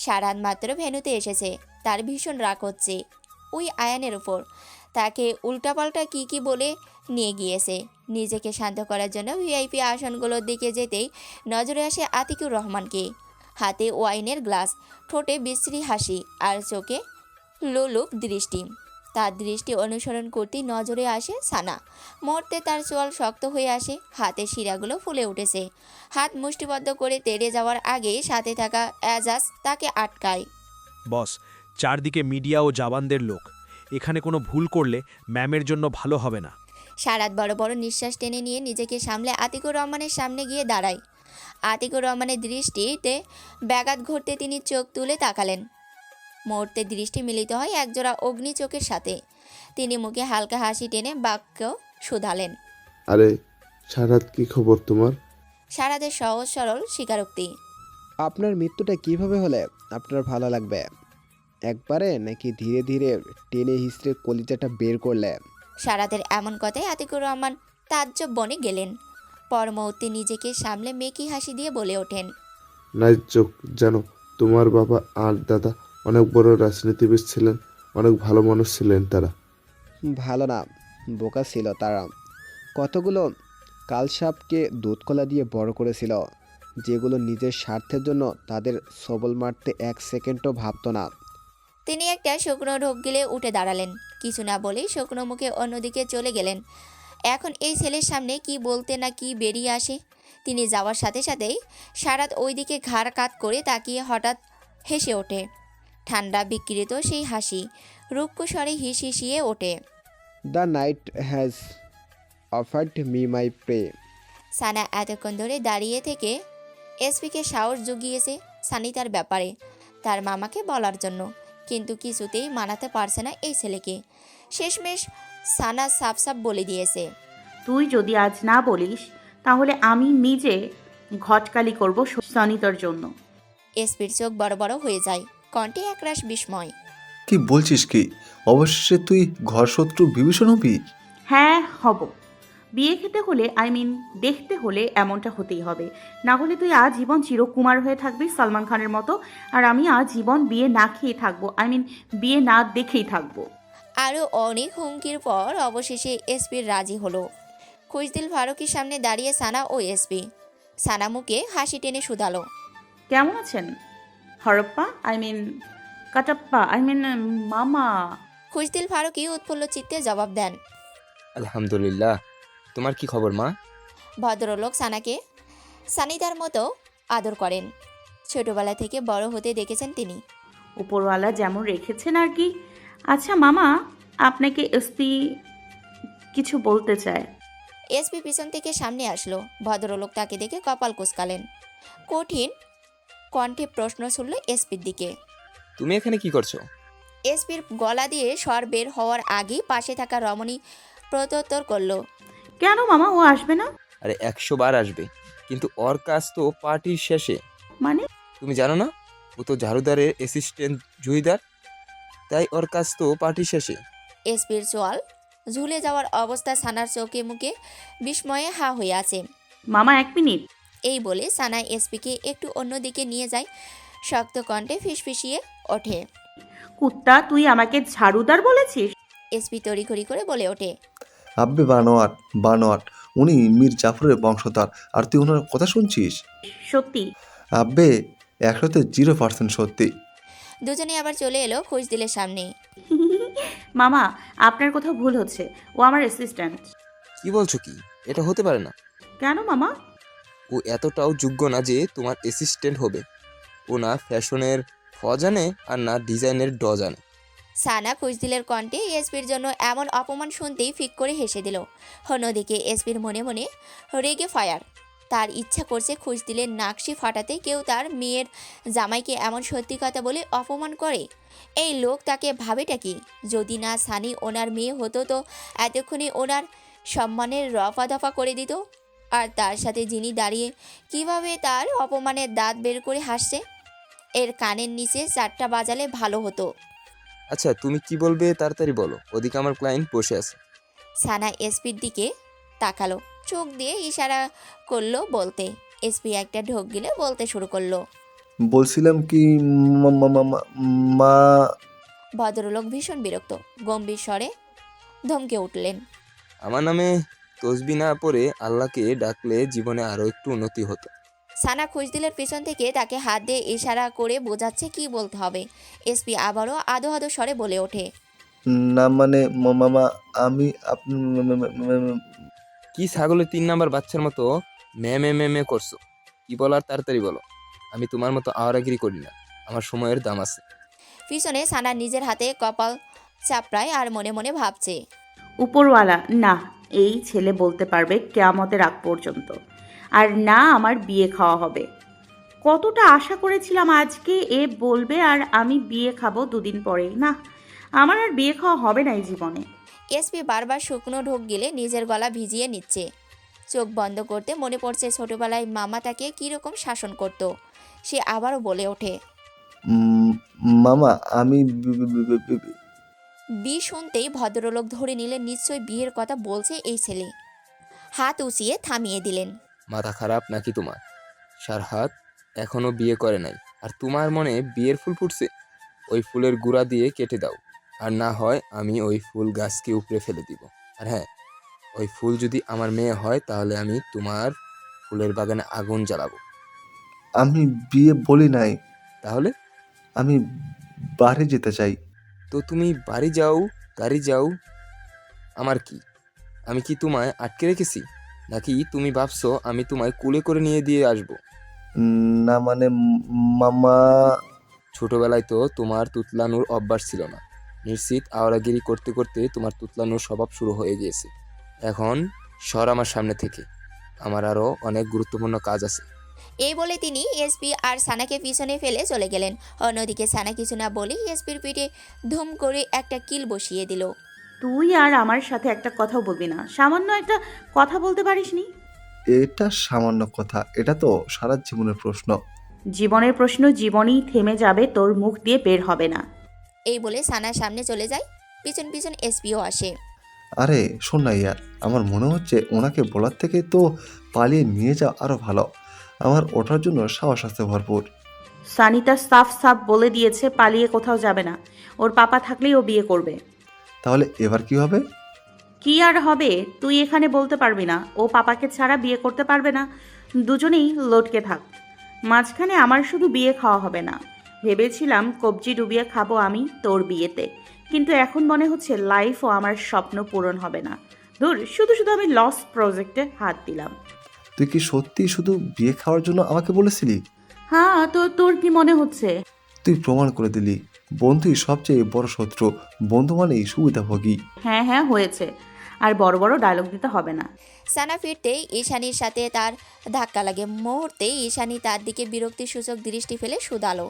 সারাত মাত্র ভেন্যুতে এসেছে, তার ভীষণ রাগ হচ্ছে ওই আয়ানের উপর। তাকে উল্টাপাল্টা কি বলে নিয়ে গিয়েছে। নিজেকে শান্ত করার জন্য ভিআইপি আসনগুলোর দিকে যেতেই নজরে আসে আতিকুর রহমানকে। হাতে ওয়াইনের গ্লাস, ঠোঁটে বিশ্রী হাসি আর চোখে লোলুপ দৃষ্টি। তার দৃষ্টি অনুসরণ করতেই নজরে আসে সানা। মুহূর্তে তার চোয়াল শক্ত হয়ে আসে, হাতের শিরাগুলো ফুলে উঠেছে। হাত মুষ্টিবদ্ধ করে তেড়ে যাওয়ার আগে সাথে থাকা এজাজ তাকে আটকায়। বস, চারদিকে মিডিয়া ও জাবানদের লোক। এখানে কোনো ভুল করলে ম্যামের জন্য ভালো হবে না। সারাত বড় বড় নিঃশ্বাস টেনে নিয়ে নিজেকে সামলে আতিকুর রহমানের সামনে গিয়ে দাঁড়ায়। আতিকুর রহমানের দৃষ্টিতে ব্যাঘাত ঘটতে তিনি চোখ তুলে তাকালেন। মুহূর্তে দৃষ্টি মিলিত হয় একজোড়া অগ্নি চোখের সাথে। তিনি মুখে হালকা হাসি টেনে বাক্য শুধালেন। আরে সারাত, কি খবর তোমার? সারাদের সহজ সরল স্বীকারোক্তি। আপনার মৃত্যুটা কিভাবে হলে আপনার ভালো লাগবে? একবারে নাকি ধীরে ধীরে টেনে হিস্ট্রে কলিজাটা বের করলে? সারাদের এমন কথায় আতিকুর রহমান তাজ্জব বনে গেলেন। পর মুহূর্তে নিজেকে সামলে মেকি হাসি দিয়ে বলে ওঠেন। Nice joke. জানো, তোমার বাবা আর দাদা অনেক বড় রাজনীতিবিদ ছিলেন, অনেক ভালো মানুষ ছিলেন তারা। ভালো না, বোকা ছিল তারা। কতগুলো কালসাপকে দুধকলা দিয়ে বড় করেছিল, যেগুলো নিজের স্বার্থের জন্য তাদের সবল মারতে এক সেকেন্ডও ভাবতো না। তিনি একটা শুকনো ঢোক গিলে উঠে দাঁড়ালেন। কিছু না বলেই শুকনো মুখে অন্যদিকে চলে গেলেন। এখন এই ছেলের সামনে কি বলতে না কি বেরিয়ে আসে। তিনি যাওয়ার সাথে সাথেই সারাত ওইদিকে ঘাড় কাত করে তাকিয়ে হঠাৎ হেসে ওঠে। ঠান্ডা বিকৃত সেই হাসি রুক্ষ স্বরে হিসিয়ে ওঠে। The night has offered me my prey. Sana এতক্ষণ ধরে দাঁড়িয়ে থেকে এসপিকে সাহস জুগিয়েছে সানিতার ব্যাপারে তার মামাকে বলার জন্য, কিন্তু কিছুতেই মানাতে পারছে না এই ছেলেকে। শেষমেশ সানা সাফ সাফ বলে দিয়েছে। তুই যদি আজ না বলিস তাহলে আমি নিজে ঘটকালি করব সনিতর জন্য। এসপির চোখ বড় বড় হয়ে যায়, কণ্ঠে একরাশ বিস্ময়। কি বলছিস কি? অবশেষে তুই ঘরশত্রু বিভীষণ হবি? হ্যাঁ হব। বিয়ে খেতে হলে দেখতে হলে এমনটা হতেই হবে, না হলে তুই আজীবন চিরকুমার হয়ে থাকবি সালমান খানের মতো, আর আমি আজীবন বিয়ে না খেয়ে থাকবো, বিয়ে না দেখেই থাকবো। আরও অনেক হুমকির পর অবশেষে এসপির রাজি হলো। খুশদিল ফারুকের সামনে দাঁড়িয়ে সানা ও এসপি। সানা মুখে হাসি টেনে শুধালো। কেমন আছেন হরপ্পা, কাটাপ্পা, মামা? খুশদিল ফারুকই উৎফুল্ল চিত্তে জবাব দেন। আলহামদুলিল্লাহ। তোমার কি খবর মা? ভদ্রলোক সানাকে সানিদার মতো আদর করেন। ছোটবেলা থেকে বড় হতে দেখেছেন তিনি। উপরওয়ালা যেমন রেখেছেন আর কি। আচ্ছা মামা, আপনাকে এসপি কিছু বলতে চায়। এসপি পিছন থেকে সামনে আসলো। ভদ্রলোক তাকে দেখে কপাল কুঁচকালেন। কঠিন কণ্ঠে প্রশ্ন ছুড়ল এসপির দিকে। তুমি এখানে কি করছো? এসপির গলা দিয়ে স্বর বের হওয়ার আগেই পাশে থাকা রমণী প্রত্যুত্তর করল। কেন মামা, ও আসবে না? আরে 100 বার আসবে, কিন্তু ওর কাজ তো পার্টির শেষে। মানে? তুমি জানো না, ও তো ঝাড়ুদারের অ্যাসিস্ট্যান্ট জুহিদার, তাই ওর কাজ তো পার্টির শেষে। এসপির চোয়াল ঝুলে যাওয়ার অবস্থা সানার চোখে মুখে বিস্ময়ে হা হয়ে আছে। মামা 1 মিনিট। এই বলে সানা এসপিকে একটু অন্যদিকে নিয়ে যায়। শক্ত কণ্ঠে ফিসফিসিয়ে ওঠে। কুত্তা, তুই আমাকে ঝাড়ুদার বলেছিস? এসপি তড়িঘড়ি করে বলে ওঠে। আব্বে বানোয়াট বানোয়াট, উনি মীর জাফরের বংশধর, আর তুই ওনার কথা শুনছিস? সত্যি? আব্বে 100তে 0% সত্যি। দুজনে আবার চলে এলো খুশদিলের সামনে। মামা, আপনার কোথাও ভুল হচ্ছে, ও আমার অ্যাসিস্ট্যান্ট। কি বলছো কি? এটা হতে পারে না। কেন মামা? ও এতটাও যোগ্য না যে তোমার অ্যাসিস্ট্যান্ট হবে। ও না ফ্যাশনের ফ জানে আর না ডিজাইনের ড জানে। সানা খুশদিলের কণ্ঠে এসপির জন্য এমন অপমান শুনতেই ফিক করে হেসে দিল। অন্যদিকে এসপির মনে মনে রেগে ফায়ার। তার ইচ্ছা করছে খুশদিলের নাকশি ফাটাতে। কেউ তার মেয়ের জামাইকে এমন সত্যি কথা বলে অপমান করে, এই লোক তাকে ভাবেটা কি? যদি না সানি ওনার মেয়ে হতো তো এতক্ষণে ওনার সম্মানের রফা দফা করে দিত। আর তার সাথে যিনি দাঁড়িয়ে কিভাবে তার অপমানের দাঁত বের করে হাসছে, এর কানের নিচে 4টা বাজালে ভালো হতো। আচ্ছা তুমি কি বলবে তাড়াতাড়ি বলো, ওদিকে আমার ক্লায়েন্ট বসে আছে। সানা এসপির দিকে তাকালো, চোখ দিয়ে ইশারা করলো বলতে। এসপি একটা ঢোক গিলে বলতে শুরু করলো। বলছিলাম কি মা ভদ্রলোক ভীষণ বিরক্ত, গম্ভীর স্বরে ধমকে উঠলেন। আমার নামে তসবি না পড়ে আল্লাহকে ডাকলে জীবনে আরও একটু উন্নতি হতো। সানা খুশদিলের পিছন থেকে তাকে হাত দিয়ে ইশারা করে বোঝাচ্ছে কি বলতে হবে। এসপি আবারও আদো আদো স্বরে বলে ওঠে, না মানে মামা আমি কি ছাগলের 3 নাম্বার বাচ্চার মতো মে করছো? কি বলার তাড়াতাড়ি বলো। আমি তোমার মতো আওয়ারাগিরি করি না, আমার সময়ের দাম আছে। পিছনে সানা নিজের হাতে কপাল চাপড়ায় আর মনে মনে ভাবছে, উপরওয়ালা না এই ছেলে বলতে পারবে কেয়ামতের আগ পর্যন্ত, আর না আমার বিয়ে খাওয়া হবে। কতটা আশা করেছিলাম আজকে এ বলবে আর আমি বিয়ে খাবো 2 দিন পরেই। না, আমার আর বিয়ে খাওয়া হবে না এই জীবনে। এসপি বারবার শুকনো ঢোক গিলে নিজের গলা ভিজিয়ে নিচ্ছে। চোখ বন্ধ করতে মনে পড়ছে ছোটবেলায় মামা তাকে কীরকম শাসন করত। সে আবারও বলে ওঠে, মামা আমি বি শুনতেই ভদ্রলোক ধরে নিলেন নিশ্চয়ই বিয়ের কথা বলছে এই ছেলে। হাত উঁচিয়ে থামিয়ে দিলেন। মাথা খারাপ নাকি তোমার? সারহাত এখনো বিয়ে করে নাই, আর তোমার মনে বিয়ের ফুল ফুটছে? ওই ফুলের গুঁড়া দিয়ে কেটে দাও, আর না হয় আমি ওই ফুল গাছকে উপড়ে ফেলে দিব। আর হ্যাঁ, ওই ফুল যদি আমার মেয়ে হয় তাহলে আমি তোমার ফুলের বাগানে আগুন জ্বালাবো। আমি বিয়ে বলি নাই, তাহলে? আমি বাড়ি যেতে চাই। তো তুমি বাড়ি যাও, গাড়ি যাও, আমার কি? আমি কি তোমায় আটকে রেখেছি? নাকি তুমি ভাবছো আমি তোমায় কুলে করে নিয়ে দিয়ে আসবো? না মানে মামা ছোটবেলায় তো তোমার তুতলানোর অভ্যাস ছিল না। নিশ্চিত আওয়ারাগিরি করতে করতে তোমার তুতলানোর স্বভাব শুরু হয়ে গিয়েছে। এখন সর আমার সামনে থেকে, আমার আরও অনেক গুরুত্বপূর্ণ কাজ আছে। এই বলে তিনি এসপি আর সানাকে পিছনে ফেলে চলে গেলেন। অন্যদিকে সানা কিছু না বলেই এসপির পিঠে ধুম করে একটা কিল বসিয়ে দিল। তুই আর আমার সাথে একটা কথাও বলবি না? সামান্য একটা কথা বলতে পারিসনি? এটা সামান্য কথা, এটা তো সারা জীবনের প্রশ্ন। জীবনের প্রশ্ন জীবনেই থেমে যাবে, তোর মুখ দিয়ে বের হবে না। এই বলে সানার সামনে চলে যায়। পিছন পিছন এসপিও আসে। আরে শোন না ইয়ার, আমার মনে হচ্ছে ওনাকে বলার থেকে তো পালিয়ে নিয়ে যাওয়া আরো ভালো। আমার ওঠার জন্য সাহস আছে ভরপুর। সানিতা সাফ সাফ বলে দিয়েছে পালিয়ে কোথাও যাবে না। ওর পাপা থাকলেই ও বিয়ে করবে। তাহলে এবার কি হবে? কি আর হবে তুই এখানে বলতে পারবি না। ও পাপাকে ছাড়া বিয়ে করতে পারবে না। দুজনেই লটকে থাক। মাঝখানে আমার শুধু বিয়ে খাওয়া হবে না। ভেবেছিলাম কবজি ডুবিয়ে খাবো আমি তোর বিয়েতে, কিন্তু এখন মনে হচ্ছে লাইফও আমার স্বপ্ন পূরণ হবে না। ধুর, শুধু শুধু আমি লস প্রজেক্টে হাত দিলাম। তুই কি সত্যি শুধু বিয়ে খাওয়ার জন্য আমাকে বলেছিলি? হ্যাঁ, তো তোর কি মনে হচ্ছে? তুই প্রমাণ করে দিলি বন্ধুই সবচেয়ে বড় শত্রু। বন্ধু মানেই সুবিধাভোগী। হ্যাঁ হ্যাঁ হয়েছে, আর বড় বড় ডায়লগ দিতে হবে না। সানা ফিরতেই ঈশানীর সাথে তার ধাক্কা লাগে। মুহূর্তেই ঈশানী তার দিকে বিরক্তিসূচক দৃষ্টি ফেলে শুধালো,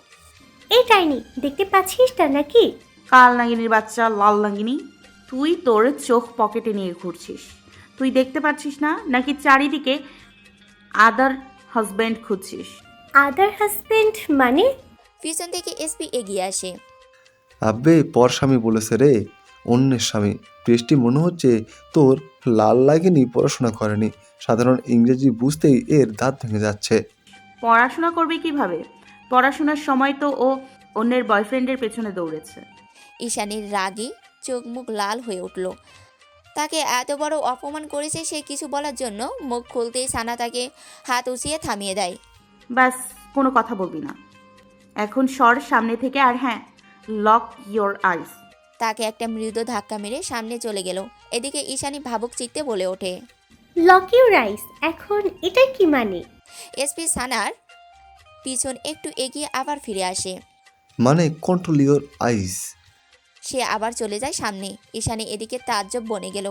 এই ডাইনি দেখতে পাচ্ছিস না নাকি? কাল নাগিনীর বাচ্চা, লাল নাগিনী, তুই তোর চোখ পকেটে নিয়ে ঘুরছিস। তুই দেখতে পাচ্ছিস না নাকি চারিদিকে আদার হাজব্যান্ড খুঁজছিস? আদার হাজবেন্ড মানে? পিছন থেকে এসপি এগিয়ে আসে। আব্বে পর স্বামী বলেছে রে, অন্যের স্বামী। বৃষ্টি মনে হচ্ছে তোর লাল লাগেনি, পড়াশোনা করেনি। সাধারণ ইংরেজি বুঝতেই এর দাঁত ভেঙে যাচ্ছে। পড়াশোনা করবে কিভাবে? পড়াশোনার সময় তো ও অন্যের বয়ফ্রেন্ডের পেছনে দৌড়েছে। ঈশানীর রাগী চোখ মুখ লাল হয়ে উঠল। তাকে এত বড় অপমান করেছে সে কিছু বলার জন্য মুখ খুলতেই সানা তাকে হাত উঁচিয়ে থামিয়ে দেয়। ব্যাস, কোনো কথা বলবি না এখন, সর সামনে থেকে। আর হ্যাঁ, লক ইয়োর আইস। তাকে একটা মৃদু ধাক্কা মেরে সামনে চলে গেল। এদিকে ঈশানী ভাবুক চিত্তে বলে ওঠে, লকি রাইস এখন এটা কি মানে? এসপি সানার পিছন একটু এগিয়ে আবার ফিরে আসে। মানে কন্ট্রোল ইওর আইস। সে আবার চলে যায় সামনে। ঈশানী এদিকে তাজ্জব বনে গেল।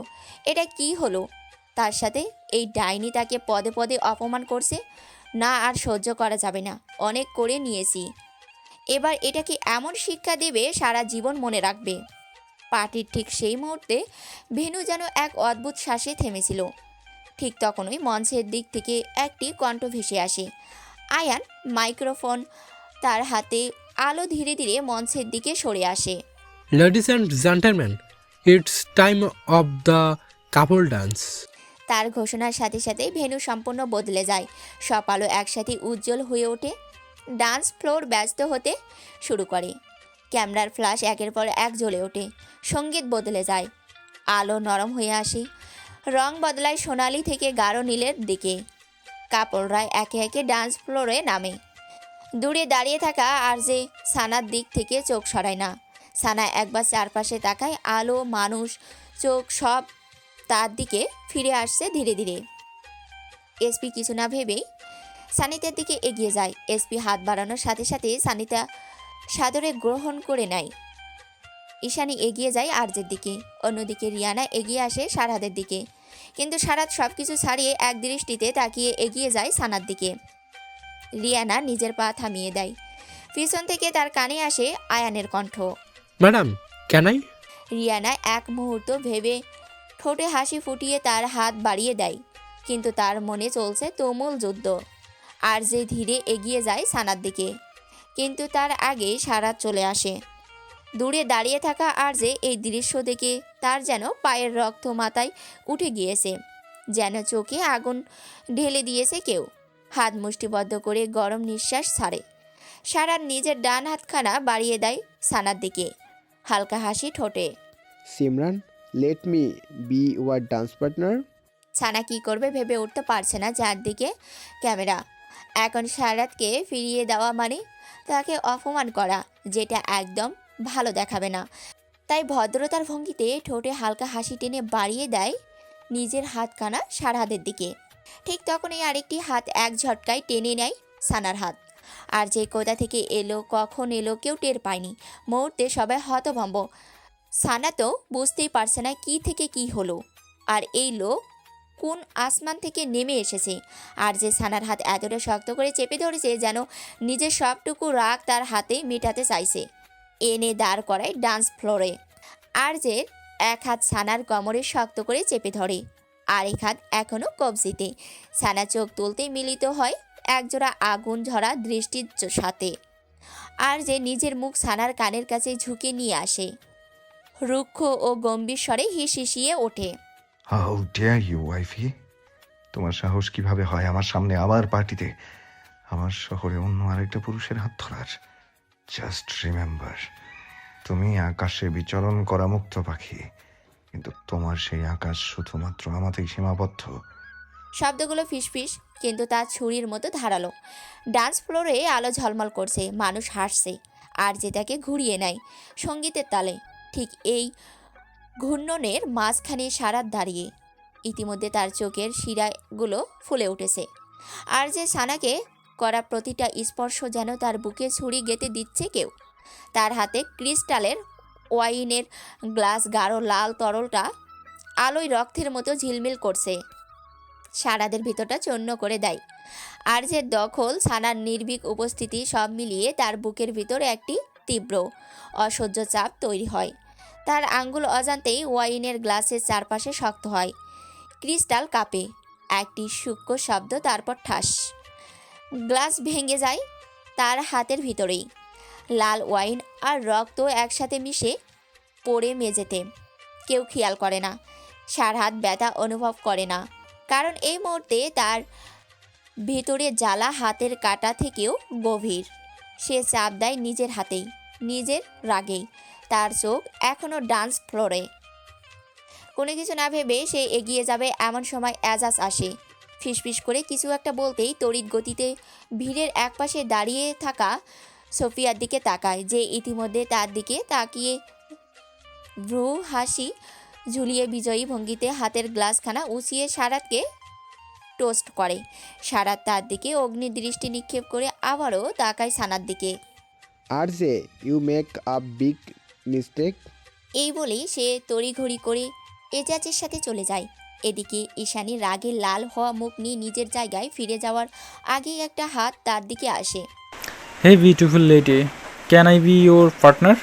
এটা কি হলো তার সাথে? এই ডাইনি তাকে পদে পদে অপমান করছে। না, আর সহ্য করা যাবে না, অনেক করে নিয়েছি। এবার এটা কি এমন শিক্ষা দেবে সারা জীবন মনে রাখবে? পার্টির ঠিক সেই মুহূর্তে ভেনু যেন এক অদ্ভুত শ্বাসে থেমেছিল। ঠিক তখনই মঞ্চের দিক থেকে একটি কণ্ঠ ভেসে আসে। আয়ান মাইক্রোফোন তার হাতে, আলো ধীরে ধীরে মঞ্চের দিকে সরে আসে। Ladies and gentlemen, it's time of the couple dance. তার ঘোষণার সাথে সাথে ভেন্যু সম্পূর্ণ বদলে যায়। সব আলো একসাথে উজ্জ্বল হয়ে ওঠে। ডান্স ফ্লোর ব্যস্ত হতে শুরু করে। ক্যামেরার ফ্ল্যাশ একের পর এক জ্বলে ওঠে, সঙ্গীত বদলে যায়, আলো নরম হয়ে আসে, রং বদলায় সোনালি থেকে গাঢ় নীলের দিকে। কাপড়রা একে একে ডান্স ফ্লোরে নামে। দূরে দাঁড়িয়ে থাকা আর যে সানার দিক থেকে চোখ সরায় না। সানা একবার চারপাশে তাকায়, আলো, মানুষ, চোখ সব তার দিকে ফিরে আসছে ধীরে ধীরে। এসপি কিছু না ভেবেই সানিতার দিকে এগিয়ে যায়। এসপি হাত বাড়ানোর সাথে সাথে সানিতা সাদরে গ্রহণ করে নেয়। ঈশানী এগিয়ে যায় আরজের দিকে, অন্যদিকে রিয়ানা এগিয়ে আসে সারাদের দিকে। কিন্তু সারাত সব কিছু ছাড়িয়ে এক দৃষ্টিতে তাকিয়ে এগিয়ে যায় সানার দিকে। রিয়ানা নিজের পা থামিয়ে দেয়। পিছন থেকে তার কানে আসে আয়ানের কণ্ঠ। Madam, can I? রিয়ানা এক মুহূর্ত ভেবে ঠোঁটে হাসি ফুটিয়ে তার হাত বাড়িয়ে দেয়, কিন্তু তার মনে চলছে তুমুল যুদ্ধ। আর যে ধীরে এগিয়ে যায় সানার দিকে, কিন্তু তার আগে সারাত চলে আসে। দূরে দাঁড়িয়ে থাকা আর যে এই দৃশ্য দেখে তার যেন পায়ের রক্ত মাথায় উঠে গিয়েছে, যেন চোখে আগুন ঢেলে দিয়েছে কেউ। হাত মুষ্টিবদ্ধ করে গরম নিঃশ্বাস ছাড়ে। সারাত নিজের ডান হাতখানা বাড়িয়ে দেয় সানার দিকে, হালকা হাসি ঠোঁটে। Simran, let me be your dance partner. ছানা কি করবে ভেবে উঠতে পারছে না, যার দিকে ক্যামেরা। এখন সারাতকে ফিরিয়ে দেওয়া মানে তাকে অপমান করা, যেটা একদম ভালো দেখাবে না। তাই ভদ্রতার ভঙ্গিতে ঠোঁটে হালকা হাসি টেনে বাড়িয়ে দেয় নিজের হাতখানা সারাদের দিকে। ঠিক তখনই আরেকটি হাত এক ঝটকায় টেনে নেয় সানার হাত। আর যে কোথা থেকে এলো, কখন এলো, কেউ টের পায়নি। মুহূর্তে সবাই হতভম্ব। সানা তো বুঝতেই পারছে না কি থেকে কি হলো, আর এই লোক কোন আসমান থেকে নেমে এসেছে। আর যে সানার হাত এতটা শক্ত করে চেপে ধরেছে যেন নিজের সবটুকু রাগ তার হাতে মেটাতে চাইছে। এনে দাঁড় করায় ডান্স ফ্লোরে। আর যে এক হাত সানার কোমরে শক্ত করে চেপে ধরে, আর এক হাত এখনও কবজিতে। সানা চোখ তুলতে মিলিত হয় একজোড়া আগুন ঝরা দৃষ্টির সাথে। আর যে নিজের মুখ সানার কানের কাছে ঝুঁকে নিয়ে আসে, রুক্ষ ও গম্ভীর স্বরে হিসিয়ে ওঠে। হাউ ডেয়ার ইউ ওয়াইফি, তোমার সাহস কিভাবে হয় আমার সামনে আমার পার্টিতে আমার শহরে অন্য আরেকটা পুরুষের হাত ধরার? জাস্ট রিমেম্বার, তুমি আকাশে বিচরণ করা মুক্ত পাখি, কিন্তু তোমার সেই আকাশ শুধুমাত্র আমাতেই সীমাবদ্ধ। শব্দগুলো ফিসফিস, কিন্তু তা ছুরির মতো ধারালো। ডান্স ফ্লোরে আলো ঝলমল করছে, মানুষ হাসছে, আর যে তাকে ঘুরিয়ে নেয় সঙ্গীতের তালে। ঠিক এই ঘূর্ণনের মাঝখানে সারাত দাঁড়িয়ে। ইতিমধ্যে তার চোখের শিরাগুলো ফুলে উঠেছে। আর যে সানাকে করা প্রতিটা স্পর্শ যেন তার বুকে ছুরি গেঁথে দিচ্ছে কেউ। তার হাতে ক্রিস্টালের ওয়াইনের গ্লাস, গাঢ় লাল তরলটা আলোয় রক্তের মতো ঝিলমিল করছে। সারাদের ভিতরটা চূর্ণ করে দেয়। আর যে দখল, সানার নির্ভীক উপস্থিতি, সব মিলিয়ে তার বুকের ভিতর একটি তীব্র অসহ্য চাপ তৈরি হয়। তার আঙ্গুল অজান্তেই ওয়াইনের গ্লাসের চারপাশে শক্ত হয়। ক্রিস্টাল কাঁপে, একটি সূক্ষ্ম শব্দ, তারপর ঠাস, গ্লাস ভেঙে যায় তার হাতের ভিতরেই। লাল ওয়াইন আর রক্ত একসাথে মিশে পড়ে মেঝেতে। কেউ খেয়াল করে না, সারহাত ব্যথা অনুভব করে না, কারণ এই মুহূর্তে তার ভেতরে জ্বালা হাতের কাটা থেকেও গভীর। সে চাপ দেয় নিজের হাতেই, নিজের রাগেই। তার চোখ এখনও ডান্স ফ্লোরে। কোনো কিছু না ভেবে সে এগিয়ে যাবে, এমন সময় এজাজ আসে। ফিসফিস করে কিছু একটা বলতেই তড়িৎ গতিতে ভিড়ের একপাশে দাঁড়িয়ে থাকা সোফিয়ার দিকে তাকায়, যে ইতিমধ্যে তার দিকে তাকিয়ে ভ্রু হাসি ঝুলিয়ে বিজয়ী ভঙ্গিতে হাতের গ্লাসখানা উঁচিয়ে সারাতকে টোস্ট করে। সারাত তার দিকে অগ্নিদৃষ্টি নিক্ষেপ করে আবারও তাকায় সানার দিকে। আর যে you make a big mistake. এই বলেই সে তড়িঘড়ি করে এজাজের সাথে চলে যায়। এদিকে ঈশানী রাগে লাল হওয়া মুখ নিয়ে নিজের জায়গায় ফিরে যাওয়ার আগেই একটা হাত তার দিকে আসে। Hey beautiful lady, can I be your partner?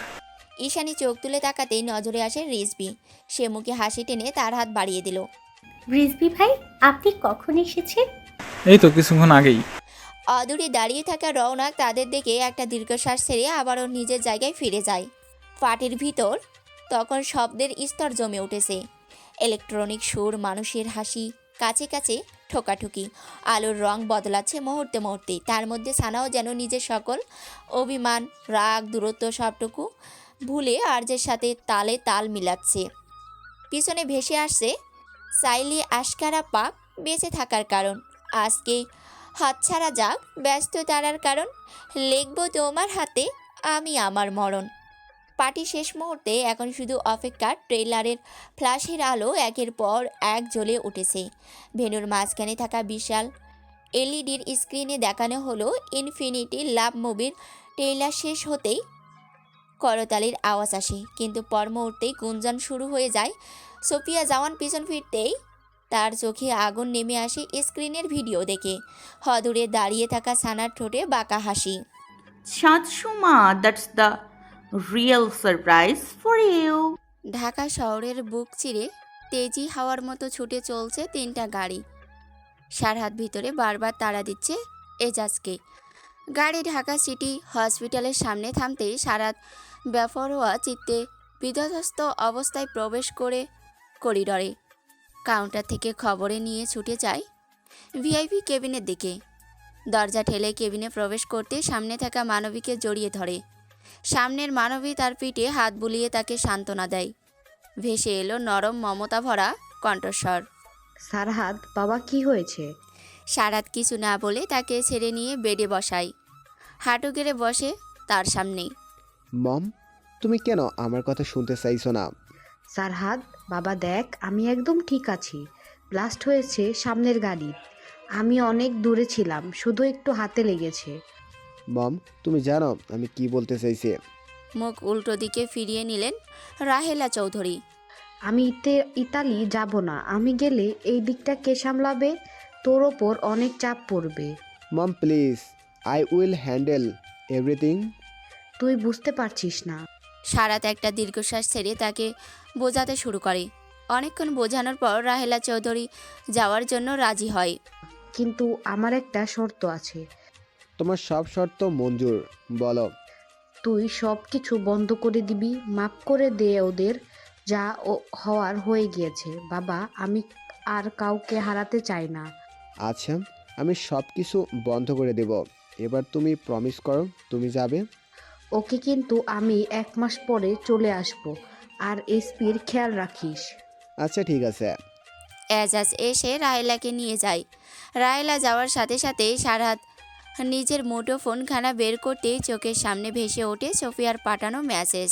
Ishani চোখ তুলে তাকাতেই নজরে আসে রিজবি। সে মুখে হাসি টেনে তার হাত বাড়িয়ে দিল। রিজবি ভাই, আপনি কখন এসেছেন? এই তো কিছুক্ষণ আগেই। অদূরে দাঁড়িয়ে থাকা রওনাক তাদের দেখে একটা দীর্ঘশ্বাস ছেড়ে আবারও নিজের জায়গায় ফিরে যায়। পাটির ভিতর তখন শব্দের স্তর জমে উঠেছে। ইলেকট্রনিক সুর, মানুষের হাসি কাছে কাছে ঠোকাঠুকি। আলোর রং বদলাচ্ছে মুহূর্তে মুহূর্তে। তার মধ্যে সানাও যেন নিজের সকল অভিমান, রাগ, দূরত্ব সবটুকু ভুলে আর্যের সাথে তালে তাল মিলাচ্ছে। পিছনে ভেসে আসছে সাইলি আশকারা পাক বেঁচে থাকার কারণ। আজকে হাতছাড়া যাক ব্যস্ত তারার কারণ। লিখব তোমার হাতে আমি আমার মরণ। পার্টি শেষ মুহূর্তে এখন শুধু অপেক্ষা। ট্রেলারের ফ্ল্যাশের আলো একের পর এক জ্বলে উঠেছে। ভেন্যুর মাঝখানে থাকা বিশাল এলইডির স্ক্রিনে দেখানো হলো ইনফিনিটি লাভ মুভির ট্রেলার। শেষ হতেই করতালির আওয়াজ আসে, কিন্তু পর মুহূর্তেই গুঞ্জন শুরু হয়ে যায়। সোফিয়া জাওয়ান পিছন ফিরতেই তার চোখে আগুন নেমে আসে স্ক্রিনের ভিডিও দেখে। হদূরে দাঁড়িয়ে থাকা সানার ঠোঁটে বাঁকা হাসি। চাঁদসুমা, that's the real surprise for you. Dhaka শহরের বুক চিরে তেজি হাওয়ার মতো ছুটে চলছে 3টা গাড়ি। সারহাত ভিতরে বারবার তাড়া দিচ্ছে এজাজকে। গাড়ি ঢাকা সিটি হসপিটালের সামনে থামতেই সারাত বেপরোয়া চিত্তে বিধ্বস্ত অবস্থায় প্রবেশ করে করিডরে। কাউন্টার থেকে খবরে নিয়ে ছুটে যায় ভিআইপি কেবিনের দিকে। দরজা ঠেলে কেবিনে প্রবেশ করতে সামনে থাকা মানবীকে জড়িয়ে ধরে। সামনের মানবী তার পিঠে হাত বুলিয়ে তাকে সান্ত্বনা দেয়। ভেসে এলো নরম মমতা ভরা কণ্ঠস্বর। সারহাদ, বাবা কি হয়েছে? সারাত কিছু না বলে তাকে ছেড়ে নিয়ে বেডে বসায়। হাঁটু গেড়ে বসে তার সামনেই। মম, তুমি কেন আমার কথা শুনতে চাইছো না? সারহাদ, বাবা দেখ, আমি একদম ঠিক আছি। ব্লাস্ট হয়েছে সামনের গাড়ি। আমি অনেক দূরে ছিলাম, শুধু একটু হাতে লেগেছে। মম, তুমি জানো আমি কি বলতে চাইছি? মুখ উল্টো দিকে ফিরিয়ে নিলেন রাহেলা চৌধুরী। আমি ইতালি যাব না। আমি গেলে এই দিকটা কে সামলাবে? তোর ওপর অনেক চাপ পড়বে। Mom please, I will handle everything. তুই বুঝতে পারছিস না। সারাত একটা দীর্ঘশ্বাস ছেড়ে তাকে বোঝাতে শুরু করে। অনেকক্ষণ বোঝানোর পর রাহেলা চৌধুরী যাওয়ার জন্য রাজি হয়। কিন্তু আমার একটা শর্ত আছে। তোমার সব শর্ত মঞ্জুর, বলো। তুই সব কিছু বন্ধ করে দিবি, মাফ করে দে ওদের। যা হওয়ার হয়ে গিয়েছে বাবা, আমি আর কাউকে হারাতে চাই না। আচ্ছা, আমি সব কিছু বন্ধ করে দেব। এবার তুমি প্রমিস করো তুমি যাবে। ওকে, কিন্তু আমি 1 মাস পরে চলে আসব। আর এসপির খেয়াল রাখিস। আচ্ছা ঠিক আছে। এজাজ এসে রাহেলাকে নিয়ে যায়। রাহেলা যাওয়ার সাথে সাথে সারাত নিজের মুঠোফোনখানা বের করতেই চোখের সামনে ভেসে ওঠে সোফিয়ার পাঠানো message.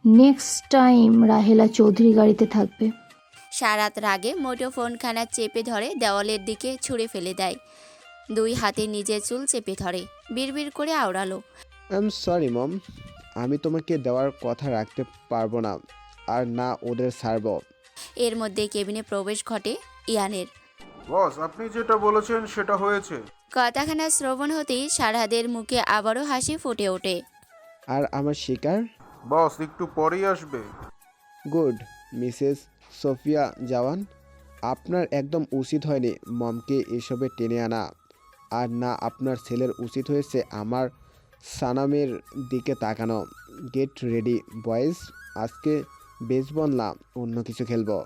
Next time Rahela Chowdhury গাড়িতে থাকবে। সারাত রাগে মুঠোফোনখানা চেপে ধরে দেওয়ালের দিকে ছুঁড়ে ফেলে দেয়। 2 হাতে নিজের চুল চেপে ধরে বিড়বিড় করে আওড়ালো। আই এম সরি মম, আমি তোমাকে দেওয়ার কথা রাখতে পারবো না, আর না ওদের ছাড়ব। এর মধ্যে কেবিনে প্রবেশ ঘটে ইয়ানের। বস, আপনি যেটা বলেছেন সেটা হয়েছে। কথাখানা শ্রবণ হতেই সারহাদের মুখে আবারও হাসি ফুটে ওঠে। আর আমার শিকার? বস একটু পরেই আসবে। গুড মিসেস সোফিয়া জাওয়ান, আপনার একদম উচিত হয়নি মমকে এসবে টেনে আনা। আর না আপনার ছেলের উচিত হয়েছে আমার সানামের দিকে তাকানো। গেট রেডি বয়েজ, আজকে বেসবল না অন্য কিছু খেলবো।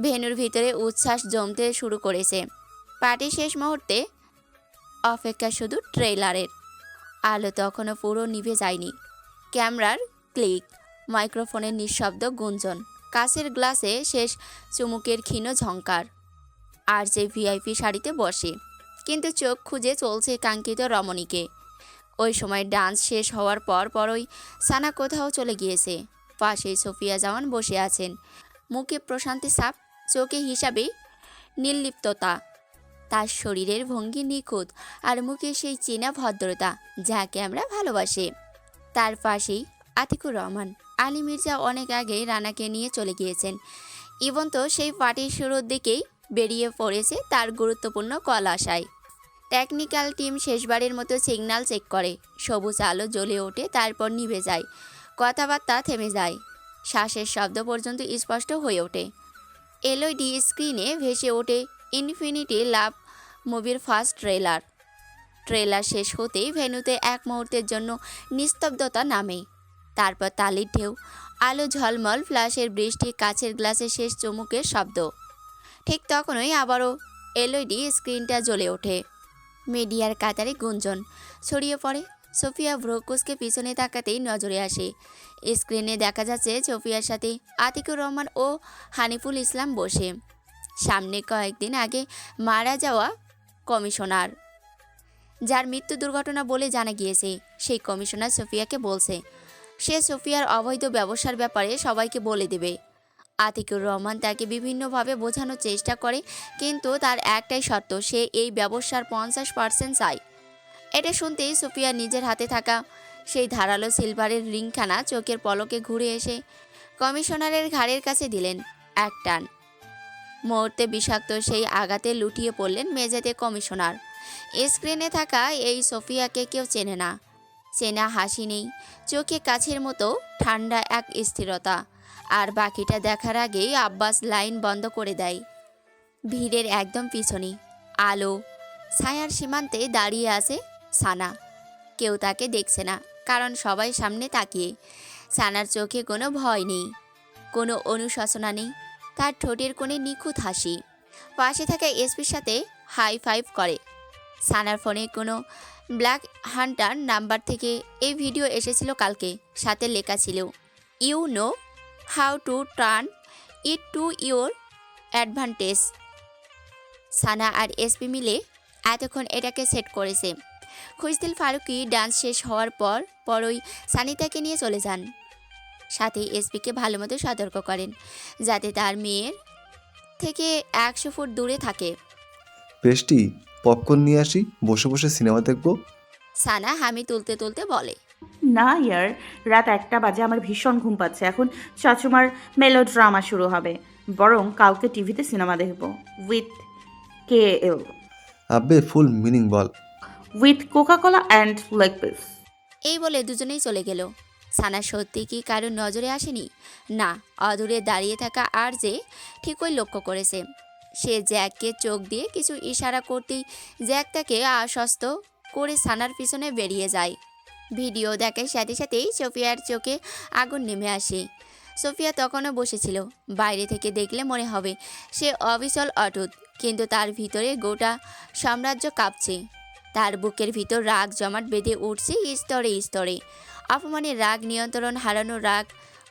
ভেন্যুর ভিতরে উচ্ছ্বাস জমতে শুরু করেছে। পার্টি শেষ মুহূর্তে অপেক্ষা শুধু ট্রেলারের। আলো তখনও পুরো নিভে যায়নি। ক্যামেরার ক্লিক, মাইক্রোফোনের নিঃশব্দ গুঞ্জন, কাঁচের গ্লাসে শেষ চুমুকের ক্ষীণ ঝংকার। আর যে ভিআইপি শাড়িতে বসে, কিন্তু চোখ খুঁজে চলছে কাঙ্ক্ষিত রমণীকে। ওই সময় ডান্স শেষ হওয়ার পরই সানা কোথাও চলে গিয়েছে। পাশেই সোফিয়া জাওয়ান বসে আছেন। মুখে প্রশান্তি ছাপ, চোখে হিসাবে নির্লিপ্ততা। তার শরীরের ভঙ্গি নিখুঁত, আর মুখে সেই চেনা ভদ্রতা যাকে আমরা ভালোবাসি। তার পাশেই আতিকুর রহমান। আলী মির্জা অনেক আগেই রানাকে নিয়ে চলে গিয়েছেন। ইবন তো সেই পার্টির শুরুর দিকেই বেরিয়ে পড়েছে তার গুরুত্বপূর্ণ কল আসায়। টেকনিক্যাল টিম শেষবারের মতো সিগন্যাল চেক করে। সবুজ আলো জ্বলে ওঠে, তারপর নিভে যায়। কথাবার্তা থেমে যায়। শ্বাসের শব্দ পর্যন্ত স্পষ্ট হয়ে ওঠে। এলইডি স্ক্রিনে ভেসে ওঠে ইনফিনিটি লাভ মুভির ফার্স্ট ট্রেলার শেষ হতেই ভেন্যুতে এক মুহূর্তের জন্য নিস্তব্ধতা নামে। তারপর তালির ঢেউ, আলো ঝলমল, ফ্ল্যাশের বৃষ্টি, কাচের গ্লাসে শেষ চুমুকের শব্দ। ঠিক তখনই আবারও এলইডি স্ক্রিনটা জ্বলে ওঠে। মিডিয়ার কাতারে গুঞ্জন ছড়িয়ে পড়ে। সোফিয়া ভ্রকুসকে পিছনে তাকাতেই নজরে আসে। স্ক্রিনে দেখা যাচ্ছে সোফিয়ার সাথে আতিকুর রহমান ও হানিফুল ইসলাম বসে। সামনে কয়েকদিন আগে মারা যাওয়া কমিশনার, যার মৃত্যু দুর্ঘটনা বলে জানা গিয়েছে, সেই কমিশনার সোফিয়াকে বলছে সে সোফিয়ার অবৈধ ব্যবসার ব্যাপারে সবাইকে বলে দেবে। আতিকুর রহমান তাকে বিভিন্নভাবে বোঝানোর চেষ্টা করে, কিন্তু তার একটাই শর্ত, সে এই ব্যবসার 50% চায়। এটা শুনতেই সোফিয়া নিজের হাতে থাকা সেই ধারালো সিলভারের রিংখানা চোখের পলকে ঘুরে এসে কমিশনারের ঘাড়ের কাছে দিলেন এক টান। মুহূর্তে বিষাক্ত সেই আঘাতে লুটিয়ে পড়লেন মেঝেতে কমিশনার। স্ক্রিনে থাকা এই সোফিয়াকে কেউ চেনে না, চেনা হাসি নেই, চোখে কাছের মতো ঠান্ডা এক স্থিরতা। আর বাকিটা দেখার আগেই আব্বাস লাইন বন্ধ করে দেয়। ভিড়ের একদম পিছনে আলো ছায়ার সীমান্তে দাঁড়িয়ে আছে সানা। কেউ তাকে দেখছে না, কারণ সবাই সামনে তাকিয়ে। সানার চোখে কোনো ভয় নেই, কোনো অনুশোচনা নেই, তার ঠোঁটের কোণে নিখুঁত হাসি। পাশে থাকা এসপির সাথে হাই ফাইভ করে। সানার ফোনে কোনো ব্ল্যাক হান্টার নাম্বার থেকে এই ভিডিও এসেছিল কালকে, সাথে লেখা ছিল you know how to turn it to your advantage. সানা আর এসপি মিলে এতক্ষণ এটাকে সেট করেছে। খুশদিল ফারুকি ডান্স শেষ হওয়ার পরই সানিতাকে নিয়ে চলে যান। সাথে এসপিকে ভালো মতো সতর্ক করেন যাতে তার মেয়ের থেকে 100 ফুট দূরে থাকে। পেস্টি, পপকর্ন নিয়ে আসি, বসে বসে সিনেমা দেখবো। সানা হামি তুলতে তুলতে বলে, না ইয়ার, রাত 1টা বাজে, আমার ভীষণ ঘুম পাচ্ছে। এখন চাচুমার মেলোড্রামা শুরু হবে। বরং কালকে টিভিতে সিনেমা দেখব উইথ KL, আব্বে full meaning ball. With Coca Cola and leg piece. এই বলে দুজনেই চলে গেল। সানা সত্যি কি কারোর নজরে আসেনি? না, অদূরে দাঁড়িয়ে থাকা আর যে ঠিকই লক্ষ্য করেছে। সে জ্যাককে চোখ দিয়ে কিছু ইশারা করতেই জ্যাক তাকে আশ্বস্ত করে সানার পিছনে বেরিয়ে যায়। ভিডিও দেখার সাথে সাথেই সোফিয়ার চোখে আগুন নেমে আসে। সোফিয়া তখনও বসেছিল। বাইরে থেকে দেখলে মনে হবে সে অবিচল অটুট, কিন্তু তার ভিতরে গোটা সাম্রাজ্য কাঁপছে। তার বুকের ভিতর রাগ জমাট বেঁধে উঠছে স্তরে স্তরে। অপমানের রাগ, নিয়ন্ত্রণ হারানোর রাগ।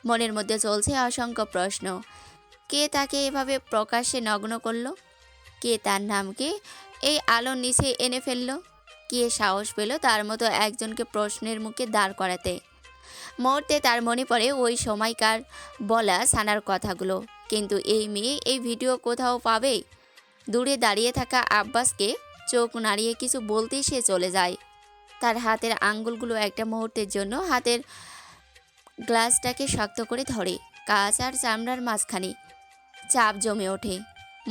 মনের মধ্যে চলছে অসংখ্য প্রশ্ন। কে তাকে এভাবে প্রকাশ্যে নগ্ন করলো? কে তার নামকে এই আলোর নিচে এনে ফেললো? কে সাহস পেল তার মতো একজনকে প্রশ্নের মুখে দাঁড় করাতে? মুহূর্তে তার মনে পড়ে ওই সময়কার বলা সানার কথাগুলো। কিন্তু এই মেয়ে এই ভিডিও কোথাও পাবে? দূরে দাঁড়িয়ে থাকা আব্বাসকে চোখ নাড়িয়ে কিছু বলতেই সে চলে যায়। তার হাতের আঙ্গুলগুলো একটা মুহূর্তের জন্য হাতের গ্লাসটাকে শক্ত করে ধরে। কাঁচ আর চামড়ার মাঝখানে চাপ জমে ওঠে।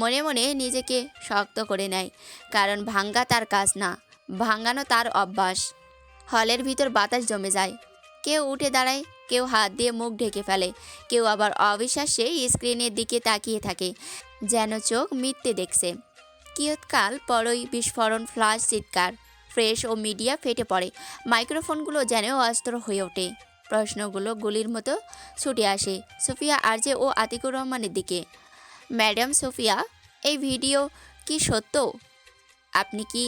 মনে মনে নিজেকে শক্ত করে নেয়, কারণ ভাঙ্গা তার কাজ না, ভাঙানো তার অভ্যাস। হলের ভিতর বাতাস জমে যায়। কেউ উঠে দাঁড়ায়, কেউ হাত দিয়ে মুখ ঢেকে ফেলে, কেউ আবার অবিশ্বাসে স্ক্রিনের দিকে তাকিয়ে থাকে, যেন চোখ মিথ্যে দেখছে। কিয়ৎকাল পরই বিস্ফোরণ, ফ্লাশ, চিৎকার। প্রেস ও মিডিয়া ফেটে পড়ে। মাইক্রোফোনগুলো যেন অস্ত্র হয়ে ওঠে। প্রশ্নগুলো গুলির মতো ছুটে আসে সোফিয়া, আরজে ও আতিকুর রহমানের দিকে। ম্যাডাম সোফিয়া, এই ভিডিও কি সত্য? আপনি কি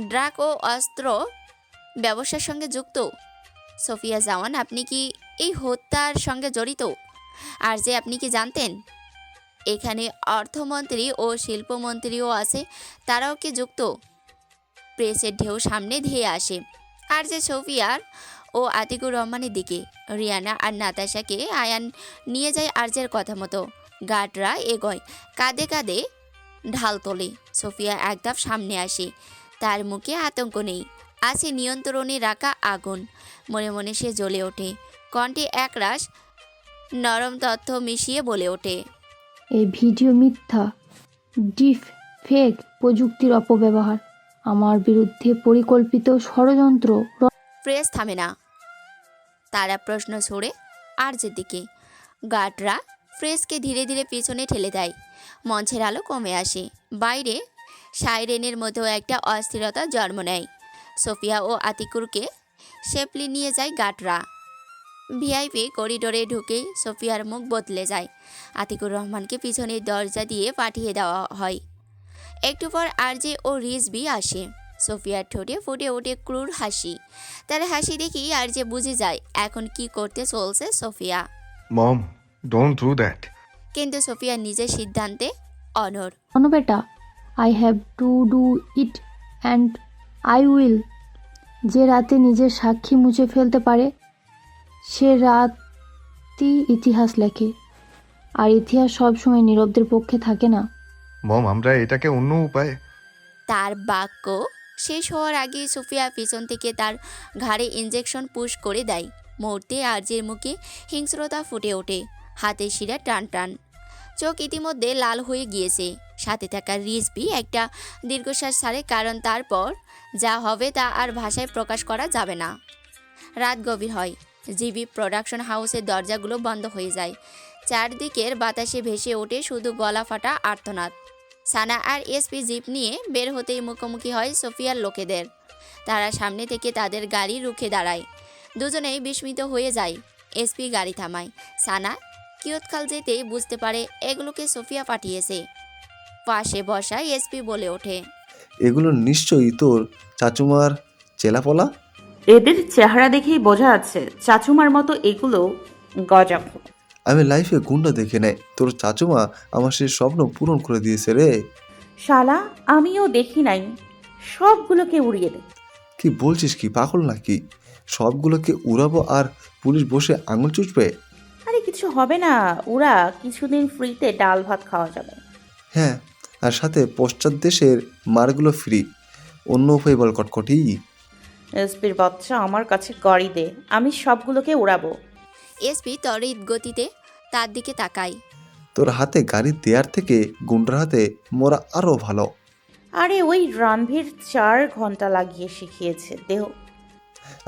ড্রাগ ও অস্ত্র ব্যবসার সঙ্গে যুক্ত? সোফিয়া জাওয়ান, আপনি কি এই হত্যার সঙ্গে জড়িত? আর যে আপনি কি জানতেন এখানে অর্থমন্ত্রী ও শিল্পমন্ত্রীও আছে, তারাও কি যুক্ত? প্রেসের ঢেউ সামনে ধেয়ে আসে। আর যে সোফিয়ার ও আতিকুর রহমানের দিকে। রিয়ানা আর নাতাশাকে আয়ান নিয়ে যায় আরজের কথা মতো। গার্ডরা এগোয়, কাঁধে কাঁধে ঢাল তোলে। সোফিয়া এক ধাপ সামনে আসে। তার মুখে আতঙ্ক নেই, আছে নিয়ন্ত্রণে রাখা আগুন। মনে মনে সে জ্বলে ওঠে। কণ্ঠে একরাশ নরম তথ্য মিশিয়ে বলে ওঠে, এই ভিডিও মিথ্যা, ডিপ ফেক প্রযুক্তির অপব্যবহার, আমার বিরুদ্ধে পরিকল্পিত ষড়যন্ত্র। প্রেস থামে না। তারা প্রশ্ন ছড়ে আরজের দিকে। গার্ডরা প্রেসকে ধীরে ধীরে পিছনে ঠেলে দেয়। মঞ্চের আলো কমে আসে। বাইরে সাইরেনের মতো একটা অস্থিরতা জন্ম নেয়। সোফিয়া ও আতিকুরকে সেফলি নিয়ে যায় গার্ডরা। ভিআইপি করিডোরে ঢুকেই সোফিয়ার মুখ বদলে যায়। আতিকুর রহমানকে পিছনের দরজা দিয়ে পাঠিয়ে দেওয়া হয়। একটু পর আরজে ও রিজবি আসে। সোফিয়ার ঠোঁটে ফুটে ওঠে ক্রূর হাসি। তার হাসি দেখি আরজে বুঝে যায় এখন কি করতে চলছে Sophia. Mom, don't do that. কিন্তু সোফিয়া নিজের সিদ্ধান্তে অনড়। শোনো বেটা, I have to do it and I will. যে রাতে নিজের সাক্ষী মুছে ফেলতে পারে সে রাতই ইতিহাস লেখে, আর ইতিহাস সবসময় নীরবদের পক্ষে থাকে না। মম, আমরা এটাকে অন্য উপায়ে। তার বাক্য শেষ হওয়ার আগে সোফিয়া পিছন থেকে তার ঘাড়ে ইঞ্জেকশন পুশ করে দেয়। মুহূর্তে আরজের মুখে হিংস্রতা ফুটে ওঠে, হাতের শিরা টান টান, চোখ ইতিমধ্যে লাল হয়ে গিয়েছে। সাথে থাকা রিজবি একটা দীর্ঘশ্বাস ছাড়ে, কারণ তারপর যা হবে তা আর ভাষায় প্রকাশ করা যাবে না। রাত গভীর হয়। জিবি প্রোডাকশন হাউসের দরজাগুলো বন্ধ হয়ে যায়। চারদিকের বাতাসে ভেসে ওঠে শুধু গলা ফাটা আর্তনাদ। সানা আর এসপি জিপ নিয়ে বের হতেই মুখোমুখি হয় সোফিয়ার লোকেদের। তারা সামনে থেকে তাদের গাড়ি রুখে দাঁড়ায়। দুজনেই বিস্মিত হয়ে যায়। এসপি গাড়ি থামায়। সানা কিয়ৎকাল যেতেই বুঝতে পারে এগুলোকে সোফিয়া পাঠিয়েছে। পাশে বসা এসপি বলে ওঠে, এগুলো নিশ্চয়ই তোর চাচুমার চেলাপলা। এদের চেহারা দেখেই বোঝা যাচ্ছে চাচুমার মতো এগুলো গজব। আমি লাইফে গুন্ডা দেখে নেই, তোর চাচুমা আমার সেই স্বপ্ন পূরণ করে দিয়েছে রে। শালা আমিও দেখি নাই, সবগুলোকে উড়িয়ে দে। কি বলছিস, কি পাগল নাকি? সবগুলোকে উড়াবো আর পুলিশ বসে আঙুল চুষবে? আরে কিছু হবে না, ওরা কিছুদিন ফ্রিতে ডাল ভাত খাওয়া যাবে। হ্যাঁ, আর সাথে পশ্চাৎ দেশের মারগুলো ফ্রি। অন্য উপায় বল কটকটি। এসপির বাচ্চা, আমার কাছে গাড়ি দে, আমি সবগুলোকে উড়াবো। এসপি তড়িৎ গতিতে তার দিকে তাকায়। তোর হাতে গাড়ি দেওয়ার থেকে গুন্ডার হাতে মোরা আরও ভালো। আরে ওই রণভীর 4 ঘন্টা লাগিয়ে শিখিয়েছে দেহ।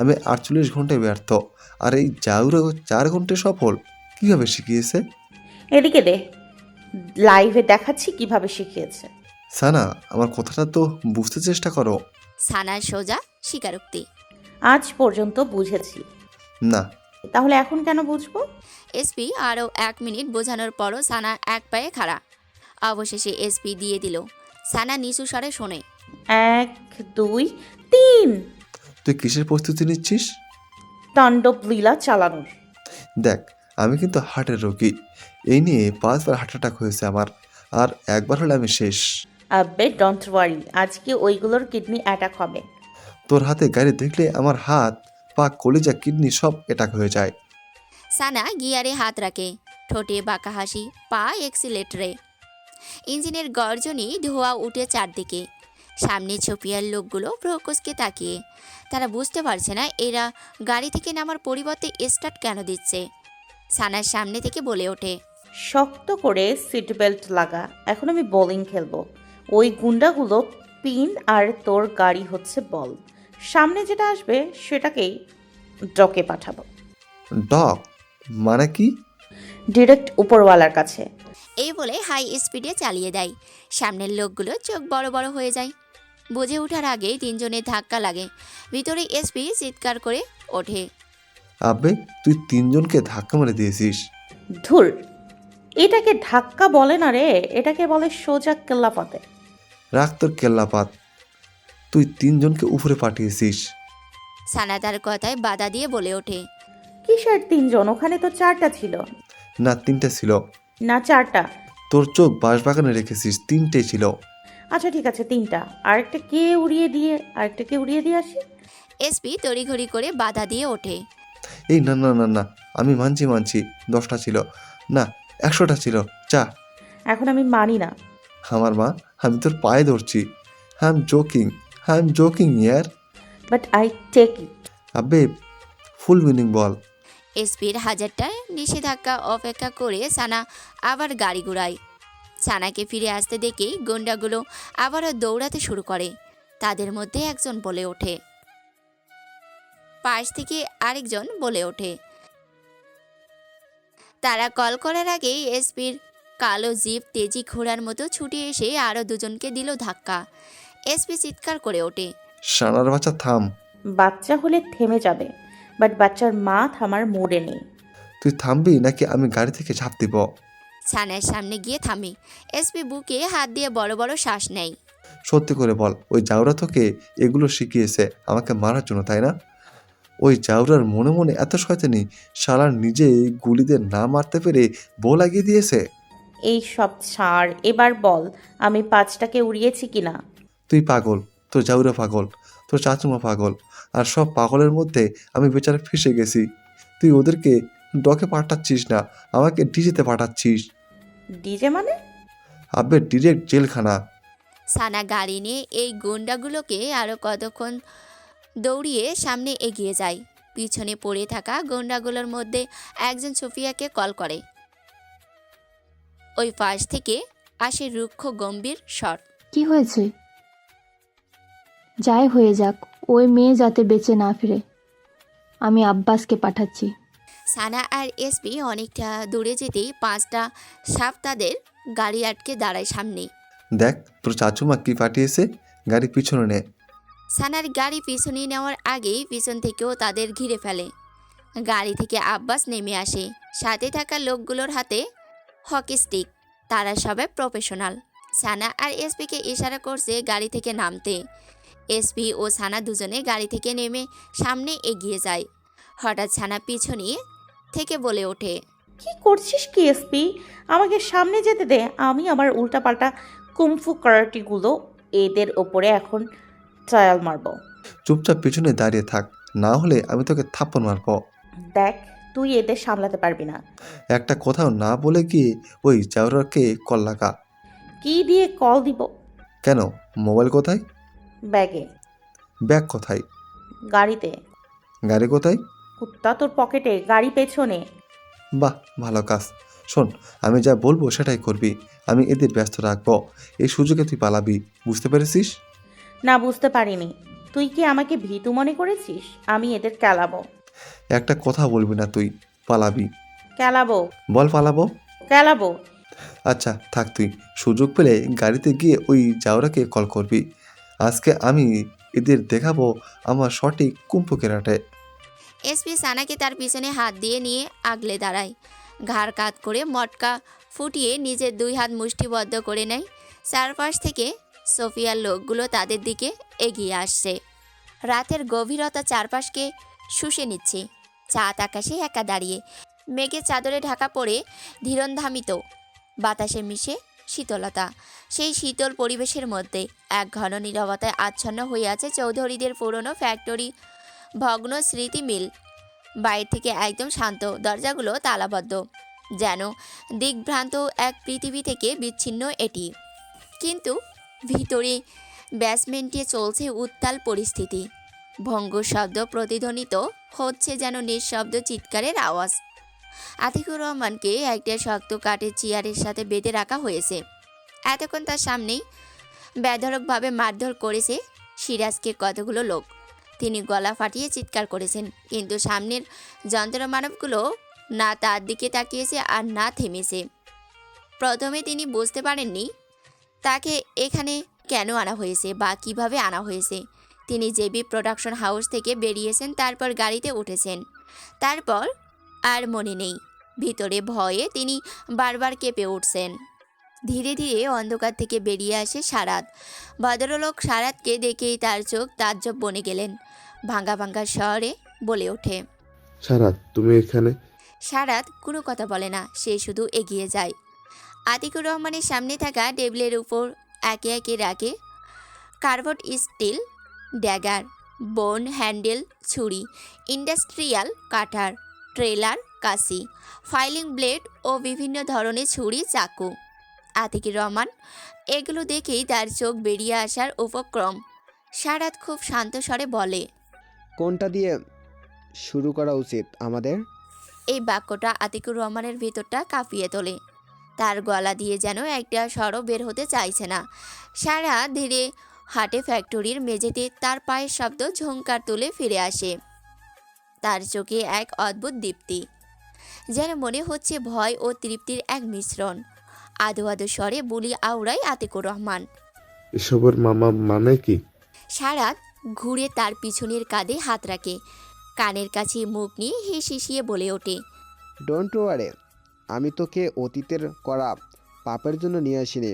আমি 48 ঘন্টায় ব্যর্থ, আর এই জাউরা 4 ঘন্টায় সফল। কিভাবে শিখিয়েছে? এদিকে দে, লাইভে দেখাচ্ছি কিভাবে শিখিয়েছে। সানা, আমার কথাটা তো বুঝতে চেষ্টা করো। সানার সোজা স্বীকারোক্তি। আজ পর্যন্ত বুঝেছি না। তাহলে এখন কেন বুঝবো? এসপি আরও 1 মিনিট বোঝানোর পরও সানা এক পায়ে খাড়া। অবশেষে এসপি দিয়ে দিল। সানা নিচু স্বরে শোনে, 1 2 3। তুই কিসের প্রস্তুতি নিচ্ছিস? তাণ্ডব লীলা চালানোর। দেখ, আমি কিন্তু হার্টের রোগী। এই নিয়ে 5 বার হার্ট অ্যাটাক হয়েছে আমার, আর একবার হলে আমি শেষ। আব্বে ডোন্ট ওয়ারি, আজকে ওইগুলোর কিডনি অ্যাটাক হবে। তোর হাতে গাড়ি দেখলে আমার হাত, পা, কলিজা, কিডনি সব অ্যাটাক হয়ে যায়। সানা গিয়ারে হাত রাখে, ঠোঁটে বাঁকা হাসি, পা এক্সিলেটরে। ইঞ্জিনের গর্জনই ধোঁয়া উঠে চারদিকে। সামনে ছপিয়ার লোকগুলো প্রকোষকে তাকিয়ে। তারা বুঝতে পারছে না এরা গাড়ি থেকে নামার পরিবর্তে স্টার্ট কেন দিচ্ছে। সানার সামনে থেকে বলে ওঠে, শক্ত করে সিট বেল্ট লাগা, এখন আমি বোলিং খেলবো। ওই গুন্ডাগুলো পিন আর তোর গাড়ি হচ্ছে বল। সামনে যেটা আসবে সেটাকেই ডকে পাঠাবো। ডক মানে কি? ডিরেক্ট উপরওয়ালার কাছে। এই বলে হাই স্পিডে চালিয়ে দেয়। সামনের লোকগুলো চোখ বড় বড় হয়ে যায়। বুঝে ওঠার আগেই তিনজনের ধাক্কা লাগে। ভিতরে এসপি চিৎকার করে ওঠে, আবে, তুই 3 জনকে ধাক্কা মেরে দিয়েছিস। ধুর, এটাকে ধাক্কা বলে না রে, এটাকে বলে সোজা কেল্লাফতে। রাখ তোর কেল্লাপাত। তুই 3 জনকে উপরে পাঠিয়েছিস। সানা তার কথায় বাধা দিয়ে বলে ওঠে, কিসের 3 জন? ওখানে তো 4টা ছিল। না, 3টা ছিল। না 4টা। তোর চোখ বাঁশবাগানে রেখেছিস, 3টে ছিল। আচ্ছা ঠিক আছে 3টা। আরেকটা কে উড়িয়ে দিয়ে আসি। এসপি তড়িঘড়ি করে বাধা দিয়ে ওঠে, এই না না না না, আমি মানছি 10টা ছিল না, 100টা ছিল। চা। এখন আমি মানি না। আমার মা, আমি তোর পায়ে ধরছি। আই এম জোকিং ইয়ার। But I take it. আবে, ফুল মিনিং বল। এসপির হাজারটা নিষেধাজ্ঞা অপেক্ষা করে সানা আবার গাড়ি ঘুরায়। সানাকে ফিরে আসতে দেখেই গুন্ডাগুলো আবারও দৌড়াতে শুরু করে। তাদের মধ্যে একজন বলে ওঠে, পাশ থেকে আরেকজন বলে ওঠে। তারা কল করার আগেই এসপির কালো জিপ তেজি ঘোড়ার মতো ছুটে এসে আরও দুজনকে দিল ধাক্কা। এসপি চিৎকার করে ওঠে, সানার বাচ্চা থাম। বাচ্চা হলে থেমে যাবে, বাট বাচ্চার মা থামার মোড়ে নেই। তুই থামবি নাকি আমি গাড়ি থেকে ঝাঁপ দিব? সানার সামনে গিয়ে থামে। এসপি বুকে হাত দিয়ে বড় বড় শ্বাস নেয়। সত্যি করে বল, ওই জাউরা তোকে এগুলো শিখিয়েছে আমাকে মারার জন্য, তাই না? ওই জাউরার মনে মনে এত শয়তানি, শালার নিজেই গুলিদের না মারতে পেরে বউ লাগিয়ে দিয়েছে। এই সব ছাড়, এবার বল আমি 5টাকে উড়িয়েছি কিনা। তুই পাগল, তোর জাউরা পাগল, তোর চাচুমা পাগল, আর সব পাগলের মধ্যে আমি বেচারা ফেঁসে গেছি। তুই ওদেরকে ডকে পাঠাচ্ছিস না, আমাকে ডিজেতে পাঠাচ্ছিস। ডিজে মানে? আবে ডিরেক্ট জেলখানা। সানা গাড়ি নিয়ে এই গুন্ডাগুলোকে আরও কতক্ষণ দৌড়িয়ে সামনে এগিয়ে যায়। পিছনে পড়ে থাকা গুন্ডাগুলোর মধ্যে একজন সোফিয়াকে কল করে। ওই পাশ থেকে আসে রুক্ষ গম্ভীর স্বর। কি হয়েছে? যাই হয়ে যাক, ওই মেয়ে যাতে বেঁচে না ফিরে। আমি আব্বাসকে পাঠাচ্ছি। সানা আর এসপি অনেকটা দূরে যেতেই 5টা সাপ তাদের গাড়ি আটকে দাঁড়ায় সামনে। দেখ তোর চাচুমা কি পাঠিয়েছে, গাড়ি পিছনে নে। সানার গাড়ি পিছনে নেওয়ার আগেই পিছন থেকেও তাদের ঘিরে ফেলে। গাড়ি থেকে আব্বাস নেমে আসে, সাথে থাকা লোকগুলোর হাতে হকি স্টিক। তারা সবাই প্রফেশনাল। সানা আর এসপিকে ইশারা করছে গাড়ি থেকে নামতে। এসপি ও সানা দুজনে গাড়ি থেকে নেমে সামনে এগিয়ে যায়। হঠাৎ সানা পিছনে থেকে বলে ওঠে, কি করছিস কি এসপি? আমাকে সামনে যেতে দে, আমি আমার উল্টাপাল্টা কুমফু কারাটিগুলো এদের ওপরে এখন ট্রায়াল মারবো। চুপচাপ পিছনে দাঁড়িয়ে থাক, না হলে আমি তোকে থাপ্পড় মারব। দেখ তুই এদের সামলাতে পারবি না। একটা কথাও না বলে গিয়ে ওই জাউরাকে কল লাগা। কি দিয়ে কল দিব? কেন, মোবাইল কোথায়? ব্যাগে। ব্যাগ কোথায়? গাড়িতে। গাড়ি কোথায়? কুত্তা তোর পকেটে, গাড়ি পেছনে। বাহ, ভালো কাজ। শোন, আমি যা বলবো সেটাই করবি। আমি এদের ব্যস্ত রাখবো, এই সুযোগে তুই পালাবি, বুঝতে পেরেছিস? না, বুঝতে পারিনি। তুই কি আমাকে ভীতু মনে করেছিস? আমি এদের কেলাবো। একটা কথা বলবি না তুই, পালাবি। কেলাবো। বল পালাবো। কেলাবো। আচ্ছা থাক, তুই সুযোগ পেলে গাড়িতে গিয়ে ওই জাউরাকে কল করবি। আজকে আমি এদের দেখাবো আমার সঠিক কুম্ফু কেরাটে। এসপি সানাকে তার পিছনে হাত দিয়ে নিয়ে আগলে দাঁড়ায়। ঘাড় কাত করে মটকা ফুটিয়ে নিজের 2 হাত মুষ্টিবদ্ধ করে নেয়। চারপাশ থেকে সোফিয়ার লোকগুলো তাদের দিকে এগিয়ে আসছে। রাতের গভীরতা চারপাশকে শুষে নিচ্ছে। চাঁদ আকাশে একা দাঁড়িয়ে, মেঘে চাদরে ঢাকা পড়ে ধীরন্ধামিত বাতাসে মিশে শীতলতা। সেই শীতল পরিবেশের মধ্যে এক ঘন নীরবতায় আচ্ছন্ন হয়ে আছে চৌধুরীদের পুরনো ফ্যাক্টরি, ভগ্ন স্মৃতি মিল। বাইরে থেকে একদম শান্ত, দরজাগুলো তালাবদ্ধ, যেন দিগ্ভ্রান্ত এক পৃথিবী থেকে বিচ্ছিন্ন এটি। কিন্তু ভিতরে বেসমেন্টে চলছে উত্তাল পরিস্থিতি। ভঙ্গুর শব্দ প্রতিধ্বনিত হচ্ছে যেন নিঃশব্দ চিৎকারের আওয়াজ। আতিকুর রহমানকে একটা শক্ত কাঠের চেয়ারের সাথে বেঁধে রাখা হয়েছে। এতক্ষণ তার সামনেই বেধড়কভাবে মারধর করেছে সিরাজকে কতগুলো লোক। তিনি গলা ফাটিয়ে চিৎকার করেছেন, কিন্তু সামনের যন্ত্রমানবগুলো না তার দিকে তাকিয়েছে আর না থেমেছে। প্রথমে তিনি বুঝতে পারেননি তাকে এখানে কেন আনা হয়েছে বা কিভাবে আনা হয়েছে। তিনি জেবি প্রোডাকশন হাউস থেকে বেরিয়েছেন, তারপর গাড়িতে উঠেছেন। তারপর আর মনে নেই। ভিতরে ভয়ে তিনি বারবার কেঁপে উঠছেন। ধীরে ধীরে অন্ধকার থেকে বেরিয়ে আসে সারাত। ভদ্রলোক সারাতকে দেখেই তার চোখ তাজ্জব বনে গেলেন। ভাঙ্গা ভাঙ্গা স্বরে বলে ওঠে, সারাত, তুমি এখানে? সারাত কোনো কথা বলে না, সে শুধু এগিয়ে যায়। আতিকুর রহমানের সামনে থাকা টেবিলের উপর একে একে রাখে কার্ভড স্টিল ড্যাগার, বোন হ্যান্ডেল ছুরি, ইন্ডাস্ট্রিয়াল কাটার, ট্রেলার কাশি, ফাইলিং ব্লেড ও বিভিন্ন ধরনের ছুরি চাকু। আতিকুর রহমান এগুলো দেখেই তার চোখ বেরিয়ে আসার উপক্রম। সারাত খুব শান্ত স্বরে বলে, কোনটা দিয়ে শুরু করা উচিত আমাদের? এই বাক্যটা আতিকুর রহমানের ভিতরটা কাঁপিয়ে তোলে। তার গলা দিয়ে যেন একটা স্বরও বের হতে চাইছে না। সারা ধীরে হাটে ফ্যাক্টরির মেঝেতে তার পায়ের শব্দ ঝংকার তুলে ফিরে আসে। তার চোখে এক অদ্ভুত দীপ্তি, যেন মনে হচ্ছে ভয় ও তৃপ্তির এক মিশ্রণ। আদো আদো স্বরে বুলি আওড়ায় আতিকুর রহমান। এসবের মামা মানে কি? সারাত ঘুরে তার পিছনের কাঁধে হাত রাখে, কানের কাছে মুখ নিয়ে হিসিয়ে বলে ওঠে, ডোন্ট ওয়ারি, আমি তোকে অতীতের করা পাপের জন্য নিয়ে আসিনি।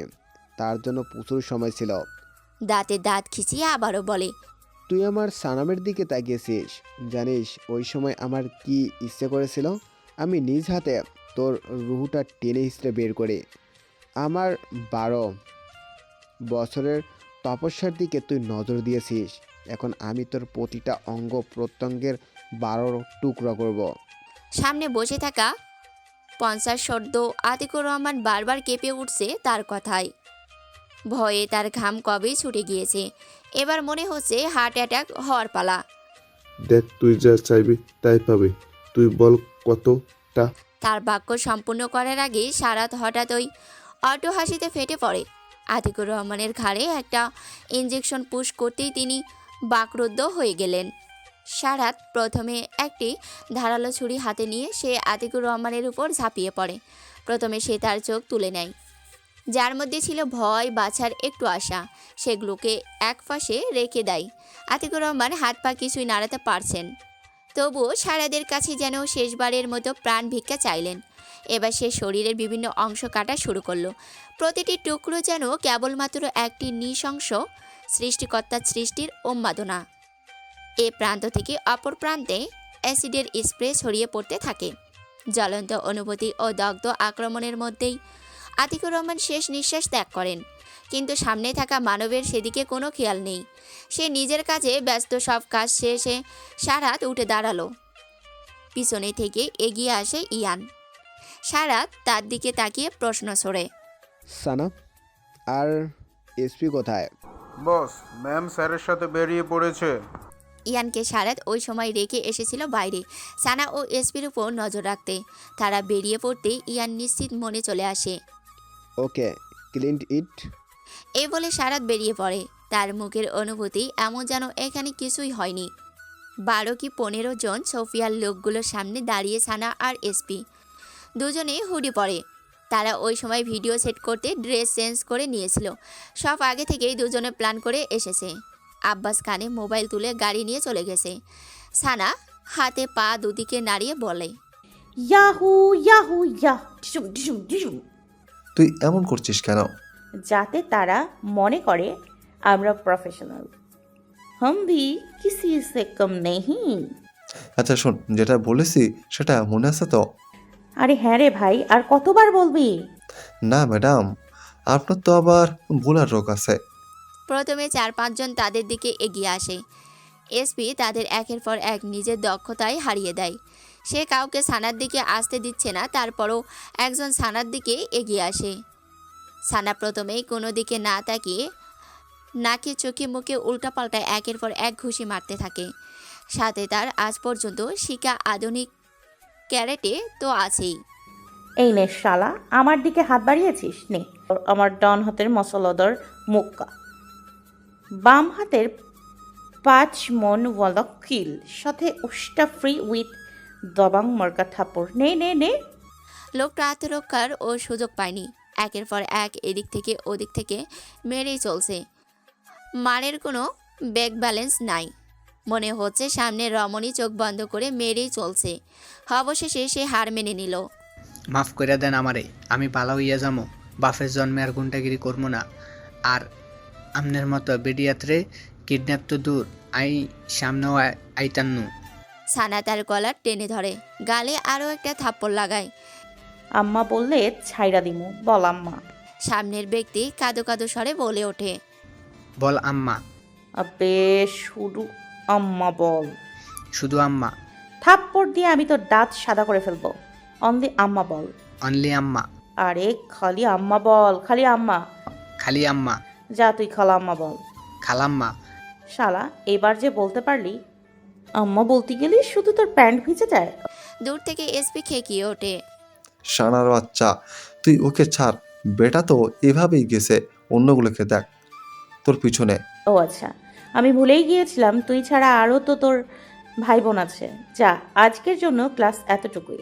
তার জন্য প্রচুর সময় ছিল। দাঁতে দাঁত খিচিয়ে আবারও বলে, তুই আমার সানামের দিকে তাকিয়েছিস, জানিস ওই সময় আমার কি ইচ্ছে করেছিল? আমি নিজ হাতে তোর রুহুটা টেনে হিঁচড়ে বের করে আমার 12 বছরের তপস্যার দিকে তুই নজর দিয়েছিস। এখন আমি তোর প্রতিটা অঙ্গ প্রত্যঙ্গের 12 টুকরা করব। সামনে বসে থাকা 50 সদ্য আতিকুর রহমান বারবার কেঁপে উঠছে তার কথায়। ভয়ে তার ঘাম কবেই ছুটে গিয়েছে। এবার মনে হচ্ছে হার্ট অ্যাটাক হওয়ার পালা। দেখ, তুই যা চাইবি তাই পাবি। তুই বল কতটা। তার বাক্য সম্পূর্ণ করার আগেই সারাত হঠাৎ ওই অটো হাসিতে ফেটে পড়ে। আতিকুর রহমানের ঘাড়ে একটা ইঞ্জেকশন পুশ করতেই তিনি বাকরুদ্ধ হয়ে গেলেন। সারাত প্রথমে একটি ধারালো ছুরি হাতে নিয়ে সে আতিকুর রহমানের উপর ঝাঁপিয়ে পড়ে। প্রথমে সে তার চোখ তুলে নেয়, যার মধ্যে ছিল ভয়, বাছার একটু আশা। সেগুলোকে একপাশে রেখে দেয়। আতিকুর রহমান হাত পা কিছুই নাড়াতে পারছেন, তবুও সারাদের কাছে যেন শেষবারের মতো প্রাণ ভিক্ষা চাইলেন। এবার সে শরীরের বিভিন্ন অংশ কাটা শুরু করলো। প্রতিটি টুকরো যেন কেবলমাত্র একটি নৃশংস সৃষ্টিকর্তার সৃষ্টির উন্মাদনা। এ প্রান্ত থেকে অপর প্রান্তে অ্যাসিডের স্প্রে ছড়িয়ে পড়তে থাকে। জ্বলন্ত অনুভূতি ও দগ্ধ আক্রমণের মধ্যেই আতিকুর রহমান শেষ নিঃশ্বাস ত্যাগ করেন। কিন্তু সামনে থাকা মানবের সেদিকে কোনো খেয়াল নেই। সে নিজের কাজে ব্যস্ত। সব কাজ শেষে সারাত উঠে দাঁড়ালো। পিছনে থেকে এগিয়ে আসে ইয়ান। সারাত তার দিকে তাকিয়ে প্রশ্ন ছড়ে, সানা আর এসপি কোথায়? বস, ম্যাম স্যারের সাথে বেরিয়ে পড়েছে। ইয়ানকে সারাত ওই সময় রেখে এসেছিল বাইরে সানা ও এসপির উপর নজর রাখতে। তারা বেরিয়ে পড়তেই ইয়ান নিশ্চিত মনে চলে আসে। ওকে, ক্লিন্ট ইট। এই বলে সারাত বেরিয়ে পড়ে। তার মুখের অনুভূতি এমন যেন এখানে কিছুই হয়নি। 12 কি 15 জন সোফিয়ার লোকগুলোর সামনে দাঁড়িয়ে সানা আর এসপি দুজনেই হুডি পরে। তারা ওই সময় ভিডিও সেট করতে ড্রেস চেঞ্জ করে নিয়েছিল। সব আগে থেকেই দুজনে প্ল্যান করে এসেছে। আব্বাস কানে মোবাইল তুলে গাড়ি নিয়ে চলে গেছে। সানা হাতে পা দুদিকে নাড়িয়ে বলে, ইয়াহু ইয়াহু ইয়াহ, ডিসুম ডিসুম ডিসুম। তুই এমন করছিস কেন? যাতে তারা মনে করে আমরা প্রফেশনাল। हम भी किसी से कम नहीं। আচ্ছা শোন, যেটা বলেছি সেটা মনে আছে তো? আরে হ্যাঁ রে ভাই, আর কতবার বলবি? না ম্যাডাম, আপনার তো আবার ভোলার রোগ আছে। প্রথমে 4-5 জন তাদের দিকে এগিয়ে আসে। এসপি তাদের একের পর এক নিজের দক্ষতায় হারিয়ে দেয়। সে কাউকে সানার দিকে আসতে দিচ্ছে না, তারপরও একজন সানার দিকে এগিয়ে আসে। সানা প্রথমেই কোনো দিকে না তাকিয়ে নাকে চোখে মুখে উল্টাপাল্টা একের পর এক ঘুষি মারতে থাকে। সাথে তার আজ পর্যন্ত শিকা আধুনিক ক্যারেটে তো আছেই। এই নে শালা, আমার দিকে হাত বাড়িয়েছিস, নে আমার ডান হাতের মশলাদার মুক্কা, বাম হাতের 5 মন ওয়ালা কিল, সাথে উষ্টা ফ্রি উইথ দবাং মার্কা থাপ্পড়। নে নে নে। লোকটা আত্মরক্ষার ও সুযোগ পায়নি। একের পর এক এদিক থেকে ওদিক থেকে মেরেই চলছে। মারের কোনো ব্যাক ব্যালেন্স নাই। মনে হচ্ছে সামনে রমণী চোখ বন্ধ করে মেরেই চলছে। অবশেষে সে হার মেনে নিল। মাফ করে দেন আমারে, আমি পালা হইয়া যামো। বাফের জন্মে আর গুন্ডাগিরি করবো না। আর আমনের মতো বেডিয়াত্রে কিডন্যাপ তো দূর, আই সামনেও আইতান্নু। সানা তার গলার টেনে ধরে, গালে আরও একটা থাপ্পড় লাগায়। আম্মা বললে ছাইরা দিমু, বল আম্মা। সামনের ব্যক্তি কাঁদো কাঁদো স্বরে বলে ওঠে, বল আম্মা। আবে শুধু আম্মা বল। শুধু আম্মা। থাপ্পড় দিয়ে আমি তোর দাঁত সাদা করে ফেলবো। অনলি আম্মা বল। অনলি আম্মা। আরে খালি আম্মা বল, খালি আম্মা। খালি আম্মা। যা তুই খালা আম্মা বল। খালাম্মা। শালা, এবার যে বলতে পারলি। আম্মা বলতে গেলে শুধু তোর প্যান্ট ভিজে যায়। দূর থেকে এসপি খেকিয়ে ওঠে, শানার বাচ্চা, তুই ওকে ছাড়। বেটা তো এভাবেই গেছে, অন্যগুলোকে দেখ তোর পিছনে। ও আচ্ছা, আমি ভুলেই গিয়েছিলাম তুই ছাড়া আরও তো তোর ভাই বোন আছে। যা, আজকের জন্য ক্লাস এতটুকুই।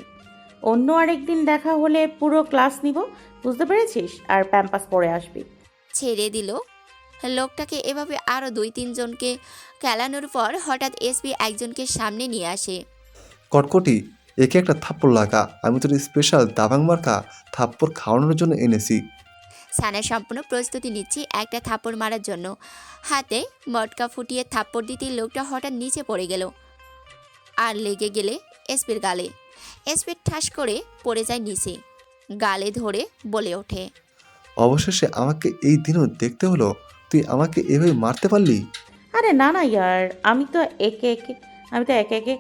অন্য আরেকদিন দেখা হলে পুরো ক্লাস নিব, বুঝতে পেরেছিস? আর প্যাম্পাস পরে আসবি। ছেড়ে দিল। লোকটাকে এভাবে আরও 2-3 জনকে খেলানোর পর হঠাৎ এসপি একজনকে সামনে নিয়ে আসে। কটকটি, একে একটা থাপ্পড় লাগা। আমি তোর স্পেশাল দাবাং মার্কা থাপ্পড় খাওয়ানোর জন্য এনেছি। সানা সম্পূর্ণ প্রস্তুতি নিচ্ছে একটা থাপ্পড় মারার জন্য। হাতে মটকা ফুটিয়ে থাপ্পড় দিতে লোকটা হঠাৎ নিচে পড়ে গেল আর লেগে গেলে এসপির গালে। এসপি ঠাস করে পড়ে যায় নিচে, গালে ধরে বলে ওঠে, অবশেষে আমাকে এই দিনও দেখতে হলো। তুই আমাকে এভাবে মারতে পারলি? আরে না না ইয়ার, আমি তো একে একে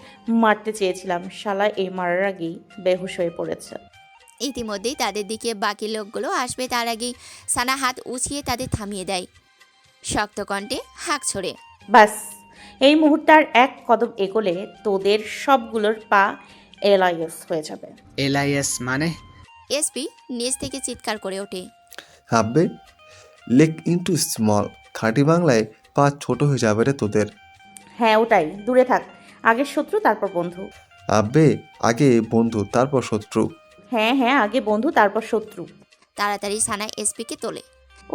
মারতে চেয়েছিলাম। শালা এই মারার আগেই বেহুশ হয়ে পড়েছে। ইতিমধ্যেই তাদের দিকে বাকি লোকগুলো আসবে তার আগেই সানা হাত উঁচিয়ে তাদের থামিয়ে দেয়, শক্ত কণ্ঠে হাঁক ছড়ে, বাস এই মুহূর্তে আর এক কদম এগোলে তোদের সবগুলোর পা এলআইএস হয়ে যাবে। এলআইএস মানে? এসপি নিচ থেকে চিৎকার করে ওঠে, হাববে লেক ইন্টু স্মল। খাঁটি বাংলায় পা ছোট হয়ে যাবে রে তোদের। হ্যাঁ ওটাই, দূরে থাক। আগে শত্রু তারপর বন্ধু। আব্বে আগে বন্ধু তারপর শত্রু। হ্যাঁ হ্যাঁ, আগে বন্ধু তারপর শত্রু। তাড়াতাড়ি সানা এসপিকে তোলে।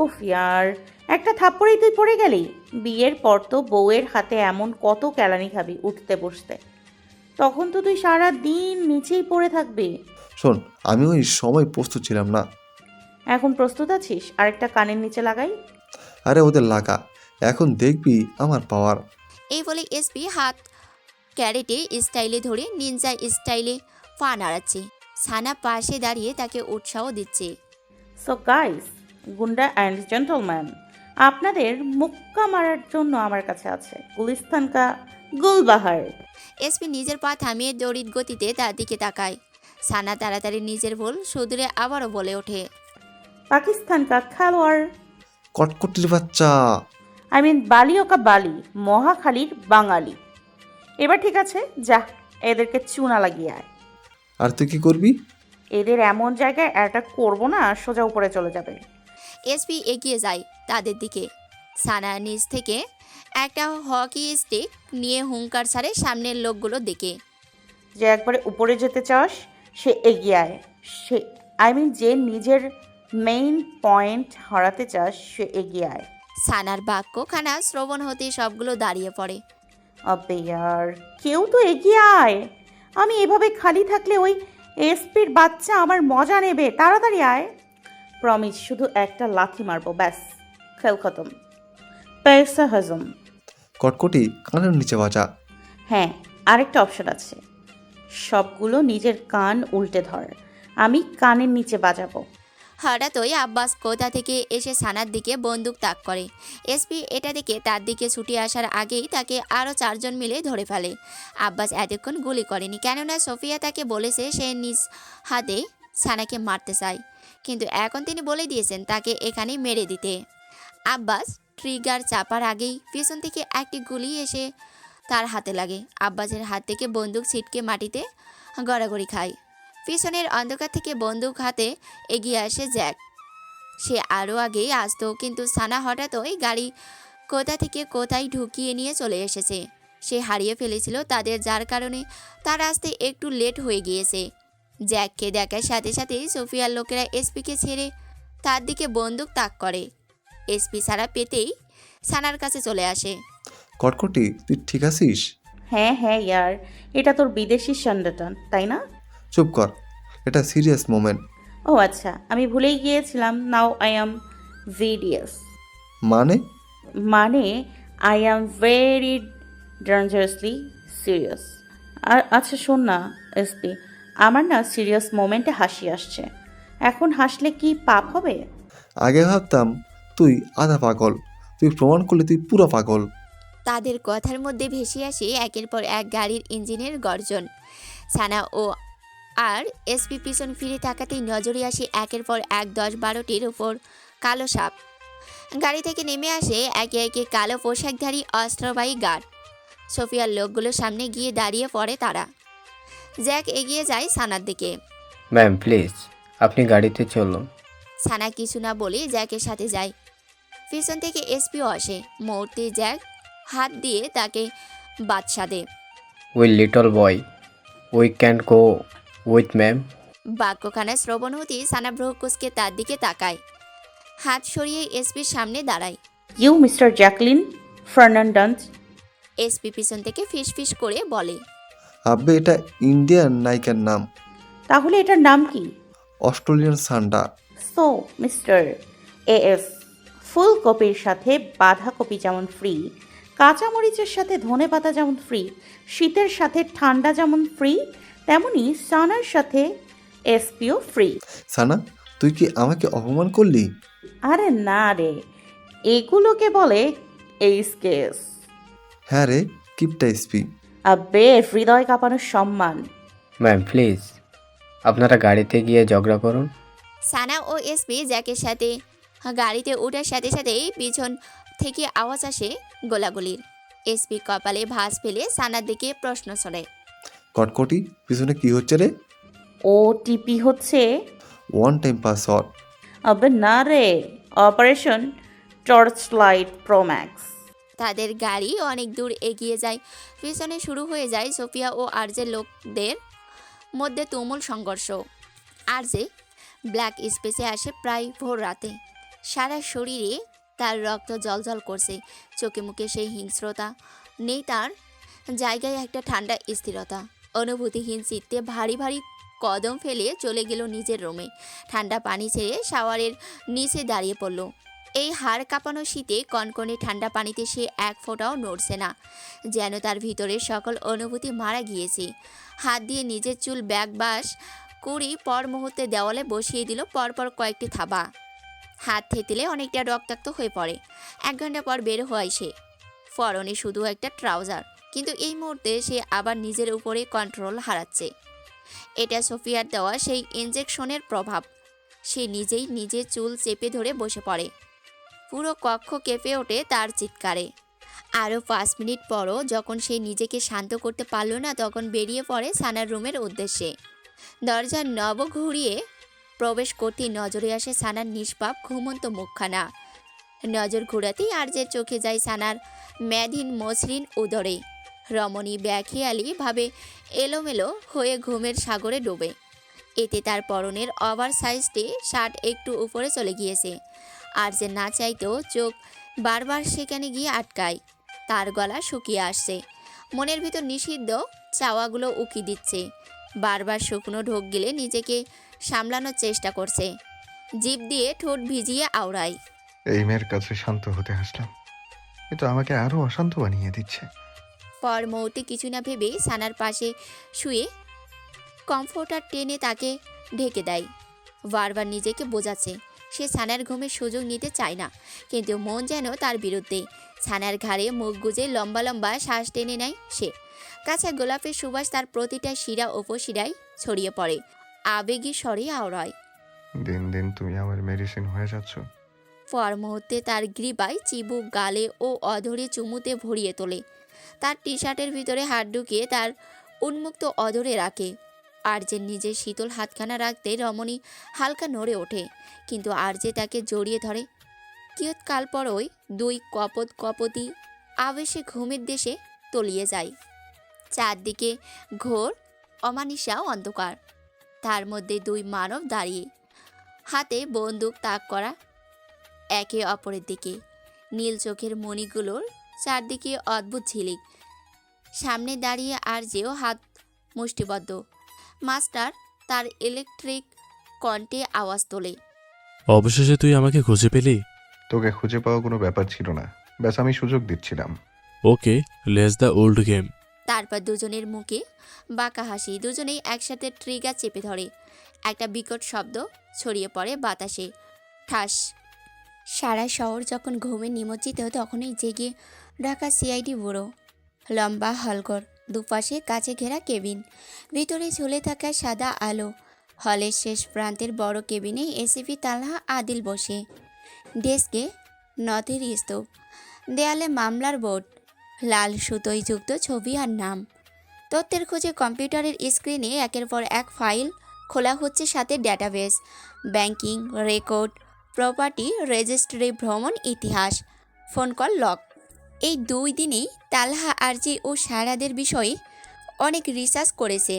উফ ইয়ার, একটা থাপ্পড়েই তুই পড়ে গেলি। বিয়ের পর তো বউয়ের হাতে এমন কত কেলানি খাবি উঠতে বসতে, তখন তো তুই সারা দিন নিচেই পড়ে থাকবি। শোন, আমি ওই সময় প্রস্তুত ছিলাম না। এখন প্রস্তুত আছিস? আরেকটা কানের নিচে লাগাই। আরে ওদের লাগা, এখন দেখবি আমার পাওয়ার। এই বলে এসপি হাত ক্যারেটে স্টাইলে ধরে নিনজা স্টাইলে পা নাড়াচ্ছে। সানা পাশে দাঁড়িয়ে তাকে উৎসাহ দিচ্ছে। সো গাইস, গুন্ডা অ্যান্ড জেন্টলম্যান, আপনাদের মুক্কা মারার জন্য আমার কাছে আছে গুলিস্তান কা গুলবাহার। এসপি নিজের পা থামিয়ে দড়িত গতিতে তার দিকে তাকায়। সানা তাড়াতাড়ি নিজের ভুল শুধরে আবারও বলে ওঠে, পাকিস্তান কা খেলোয়াড়। কটকটির বাচ্চা। আই মিন বালিও কা বালি, মহাখালীর বাঙালি। এবার ঠিক আছে, যা এদেরকে চুনা লাগিয়ে আয়। আর তুই কি করবি? এদের এমন জায়গায় অ্যাটাক করবো না, সোজা উপরে চলে যাবে। এসপি এগিয়ে যায় তাদের দিকে। সানা নিচ থেকে একটা হকি স্টিক নিয়ে হুঙ্কার ছাড়ে সামনের লোকগুলো দিকে। যে একবারে উপরে যেতে চাস সে এগিয়ে আয়। সে যে নিজের মেইন পয়েন্ট হারাতে চাস সে এগিয়ে আয়। সানার বাক্যখানা শ্রবণ হতে সবগুলো দাঁড়িয়ে পড়ে। আবে ইয়ার, কেউ তো এগিয়ে আয়। আমি এভাবে খালি থাকলে ওই এসপির বাচ্চা আমার মজা নেবে। তাড়াতাড়ি আয়। প্রমিস, শুধু একটা লাথি মারবো, ব্যাস, খেল খতম। পয়সা হজম। কটকটি কানের নিচে বাজা। হ্যাঁ, আরেকটা অপশন আছে। সবগুলো নিজের কান উল্টে ধর, আমি কানের নিচে বাজাবো। হঠাৎই আব্বাস কোথা থেকে এসে সানার দিকে বন্দুক তাক করে। এসপি এটা দেখে তার দিকে ছুটে আসার আগেই তাকে আরও 4 জন মিলে ধরে ফেলে। আব্বাস এতক্ষণ গুলি করেনি, কেননা সোফিয়া তাকে বলেছে সে নিজ হাতে সানাকে মারতে চায়, কিন্তু এখন তিনি বলে দিয়েছেন তাকে এখানেই মেরে দিতে। আব্বাস ট্রিগার চাপার আগেই পিছন থেকে একটি গুলি এসে তার হাতে লাগে। আব্বাসের হাত থেকে বন্দুক ছিটকে মাটিতে গড়াগড়ি খায়। পিছনের অন্ধকার থেকে বন্দুক হাতে এগিয়ে আসে জ্যাক। সে আরও আগেই আসতো, কিন্তু সানা হঠাৎই গাড়ি কোথা থেকে কোথায় ঢুকিয়ে নিয়ে চলে এসেছে। সে হারিয়ে ফেলেছিল তাদের, যার কারণে তার আসতে একটু লেট হয়ে গিয়েছে। জ্যাককে দেখার সাথে সাথেই সোফিয়ার লোকেরা এসপিকে ছেড়ে তার দিকে বন্দুক তাক করে। এসপি ছাড়া পেতেই সানার কাছে চলে আসে। কটকটি, তুই ঠিক আছিস? হ্যাঁ হ্যাঁ ইয়ার, এটা তোর বিদেশি সান্ডাটন তাই না? চুপ কর, এটা সিরিয়াস মোমেন্ট। ও আচ্ছা, আমি ভুলেই গিয়েছিলাম। Now I am vicious. মানে I am very dangerously serious. আর আচ্ছা শোন না এসপি, আমার না সিরিয়াস মোমেন্টে হাসি আসছে। এখন হাসলে কি পাপ হবে? আগে ভাবতাম তুই আধা পাগল, তুই প্রমাণ করলে তুই পুরো পাগল। তাদের কথার মধ্যে ভেসে আসে একের পর এক গাড়ির ইঞ্জিনের গর্জন। সানা ও আর এসপি পিছন ফিরে তাকাতেই নজরে আসে একের পর এক 10-12টির উপর কালো সাপ। গাড়ি থেকে নেমে আসে একে একে কালো পোশাকধারী অস্ত্রবাহী গার্ড। সোফিয়ার লোকগুলোর সামনে গিয়ে দাঁড়িয়ে পড়ে তারা। জ্যাক এগিয়ে যায় সানার দিকে। ম্যাম প্লিজ, আপনি গাড়িতে চলুন। সানা কিছু না বলে জ্যাকের সাথে যায়। পিছন থেকে এসপিও আসে। মুহূর্তে জ্যাক হাত দিয়ে তাকে বাদশা দেয়। We little boy, we can't go with ma'am. বাক্যখানা শ্রবণ হতেই সানা ব্রহ্কুসকে তার দিকে তাকায়। হাত সরিয়ে এসপির সামনে দাঁড়ায়। You mister Jacqueline Fernandez. SP পিছন থেকে ফিস ফিস করে বলে, আব্বে এটা ইন্ডিয়ান নায়িকার নাম। তাহলে এটার নাম কি? অস্ট্রেলিয়ান সান্ডা। সো মিস্টার, এএস ফুলকপির সাথে বাঁধাকপি যেমন ফ্রি, কাঁচামরিচের সাথে ধনেপাতা যেমন ফ্রি, শীতের সাথে ঠান্ডা যেমন ফ্রি, তেমনি সানার সাথে এসপিও ফ্রি। সানা, তুই কি আমাকে অপমান করলি? আরে না রে, এগুলোকে বলে এইস কেস। হ্যাঁ রে, কিপটা এসপি। আবে হৃদয় কাঁপানোর সম্মান। ম্যাম প্লিজ, আপনারা গাড়িতে গিয়ে ঝগড়া করুন। সানা ও এসপি জ্যাকের সাথে গাড়িতে ওঠার সাথে সাথেই পিছন থেকে আওয়াজ আসে গোলাগুলির। এসপি কপালে ভাঁজ ফেলে সানার দিকে প্রশ্ন ছড়ে। কটকটি, পিছনে কি হচ্ছে রে? ওটিপি হচ্ছে। One time password. আবে না রে, অপারেশন টর্চ লাইট প্রোম্যাক্স। তাদের গাড়ি অনেক দূর এগিয়ে যায়। পিছনে শুরু হয়ে যায় সোফিয়া ও আরজে লোকদের মধ্যে তুমুল সংঘর্ষ। আরজে ব্ল্যাক স্পেসে আসে প্রায় ভোর রাতে। সারা শরীরে তার রক্ত জলজল করছে, চোখে মুখে সেই হিংস্রতা নেই, তার জায়গায় একটা ঠান্ডা স্থিরতা। অনুভূতিহীন চিত্তে ভারী ভারী কদম ফেলে চলে গেল নিজের রুমে। ঠান্ডা পানি ছেড়ে শাওয়ারের নিচে দাঁড়িয়ে পড়ল। এই হাড় কাঁপানো শীতে কনকনে ঠান্ডা পানিতে সে এক ফোঁটাও নড়ছে না, যেন তার ভিতরের সকল অনুভূতি মারা গিয়েছে। হাত দিয়ে নিজের চুল ব্যাকবাস কুড়ি পর মুহূর্তে দেওয়ালে বসিয়ে দিল পরপর কয়েকটি থাবা। হাত থেতলে অনেকটা রক্তাক্ত হয়ে পড়ে। 1 ঘন্টা পর বের হয় সে, পরনে শুধু একটা ট্রাউজার। কিন্তু এই মুহূর্তে সে আবার নিজের উপরে কন্ট্রোল হারাচ্ছে। এটা সোফিয়ার দেওয়া সেই ইনজেকশনের প্রভাব। সে নিজেই নিজের চুল চেপে ধরে বসে পড়ে। পুরো কক্ষ কেঁপে ওঠে তার চিৎকারে। আরও 5 মিনিট পরও যখন সে নিজেকে শান্ত করতে পারল না, তখন বেরিয়ে পড়ে সানার রুমের উদ্দেশ্যে। দরজার নব ঘুরিয়ে প্রবেশ করতেই নজরে আসে সানার নিষ্পাপ ঘুমন্ত মুখখানা। নজর ঘুরাতেই আরজের চোখে যায় সানার মেদহীন মসৃণ উদরে। রমণী ব্যাখিয়ালি ভাবে এলোমেলো হয়ে ঘুমের সাগরে ডোবে। এতে তার পরনের ওভার সাইজটি শার্ট একটু উপরে চলে গিয়েছে। আরজে না চাইতেও চোখ বারবার সেখানে গিয়ে আটকায়। তার গলা শুকিয়ে আসছে, মনের ভিতর নিষিদ্ধ চাওয়াগুলো উকি দিচ্ছে। বারবার শুকনো ঢোক গিলে নিজেকে সামলানোর চেষ্টা করছে। জিভ দিয়ে ঠোঁট ভিজিয়ে আওড়ায়। এই মেয়ের কাছে শান্ত হতে আসলাম, কিন্তু আমাকে আরো অশান্ত বানিয়ে দিচ্ছে। পর মুহূর্তে কিছু না ভেবে সানার পাশে শুয়ে কমফোর্টার টেনে তাকে ঢেকে দেয়। বারবার নিজেকে বোঝাচ্ছে সে সানার ঘুমের সুযোগ নিতে চায় না, কিন্তু মন যেন তার বিরুদ্ধে। সানার ঘাড়ে মুখ গুজে লম্বা লম্বা শ্বাস টেনে নেয় সে। কাঁচা গোলাপের সুবাস তার প্রতিটা শিরা উপশিরায় ছড়িয়ে পড়ে। আবেগী স্বরে আওড়ায়। দিন দিন তুমি আমার মেডিসিন হয়ে যাচ্ছ। পর মুহূর্তে তার গ্রীবায় চিবুক, গালে ও অধরে চুমুতে ভরিয়ে তোলে। তার টি শার্টের ভিতরে হাত ঢুকিয়ে তার উন্মুক্ত অধরে রাখে। আরজে নিজের শীতল হাতখানা রাখতে রমণী হালকা নড়ে ওঠে, কিন্তু আরজে তাকে জড়িয়ে ধরে। কিয়ৎকাল পরই দুই কপতি আবেশে ঘুমের দেশে তলিয়ে যায়। চারদিকে ঘোর অমানিসা অন্ধকার। তার মধ্যে দুই মানব দাঁড়িয়ে, হাতে বন্দুক তাক করা একে অপরের দিকে। নীল চোখের মণিগুলোর চারদিকে অদ্ভুত ঝিলিক। সামনে দাঁড়িয়ে আরজেও হাত মুষ্টিবদ্ধ। মাস্টার তার ইলেকট্রিক কণ্ঠে আওয়াজ তোলে। অবশেষে তুই আমাকে খুঁজে পেলি। তোকে খুঁজে পাওয়া কোনো ব্যাপার ছিল না, ব্যাস আমি সুযোগ দিচ্ছিলাম। ওকে, লেটস দ্য ওল্ড গেম। তারপর দুজনের মুখে বাঁকা হাসি। দুজনেই একসাথে ট্রিগার চেপে ধরে। একটা বিকট শব্দ ছড়িয়ে পড়ে বাতাসে, ঠাস। সারা শহর যখন ঘুমে নিমজ্জিত, তখনই জেগে ঢাকা সিআইডি ব্যুরো। লম্বা হলঘর, দুপাশে কাছে ঘেরা কেবিন, ভিতরে ঝুলে থাকা সাদা আলো। হলের শেষ প্রান্তের বড় কেবিনে এসিপি তালহা আদিল বসে। ডেস্কে নথির স্তূপ, দেয়ালে মামলার বোর্ড, লাল সুতোয় যুক্ত ছবি আর নাম। তথ্যের খোঁজে কম্পিউটারের স্ক্রিনে একের পর এক ফাইল খোলা হচ্ছে, সাথে database, banking record, property registry, ভ্রমণ ইতিহাস, ফোন কল লগ। এই 2 দিনেই তালহা আরজি ও সারাদের বিষয়ে অনেক রিসার্চ করেছে।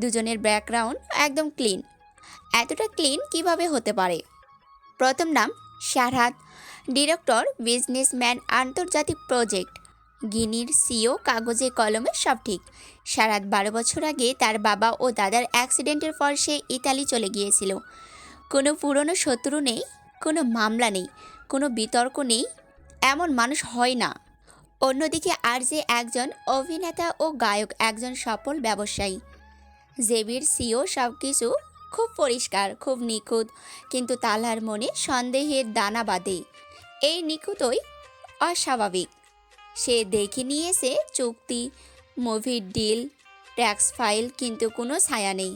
দুজনের ব্যাকগ্রাউন্ড একদম ক্লিন। এতটা ক্লিন কিভাবে হতে পারে? প্রথম নাম শারহাত, ডিরেক্টর, বিজনেসম্যান, আন্তর্জাতিক প্রজেক্ট, গিনির সিও, কাগজে কলমে সব ঠিক। শারহাত 12 বছর আগে তার বাবা ও দাদার অ্যাক্সিডেন্টের পর সে ইতালি চলে গিয়েছিল। কোনো পুরনো শত্রু নেই, কোনো মামলা নেই, কোনো বিতর্ক নেই, এমন মানুষ হয় না। অন্যদিকে আরজে একজন অভিনেতা ও গায়ক, একজন সফল ব্যবসায়ী। জেবির সিও, সব কিছু খুব পরিষ্কার, খুব নিখুঁত, কিন্তু তালহার মনে সন্দেহের দানা বাঁধে। এই নিখুঁতই অস্বাভাবিক। সে দেখে নিয়েছে চুক্তি, মুভির ডিল, ট্যাক্স ফাইল, কিন্তু কোনো ছায়া নেই,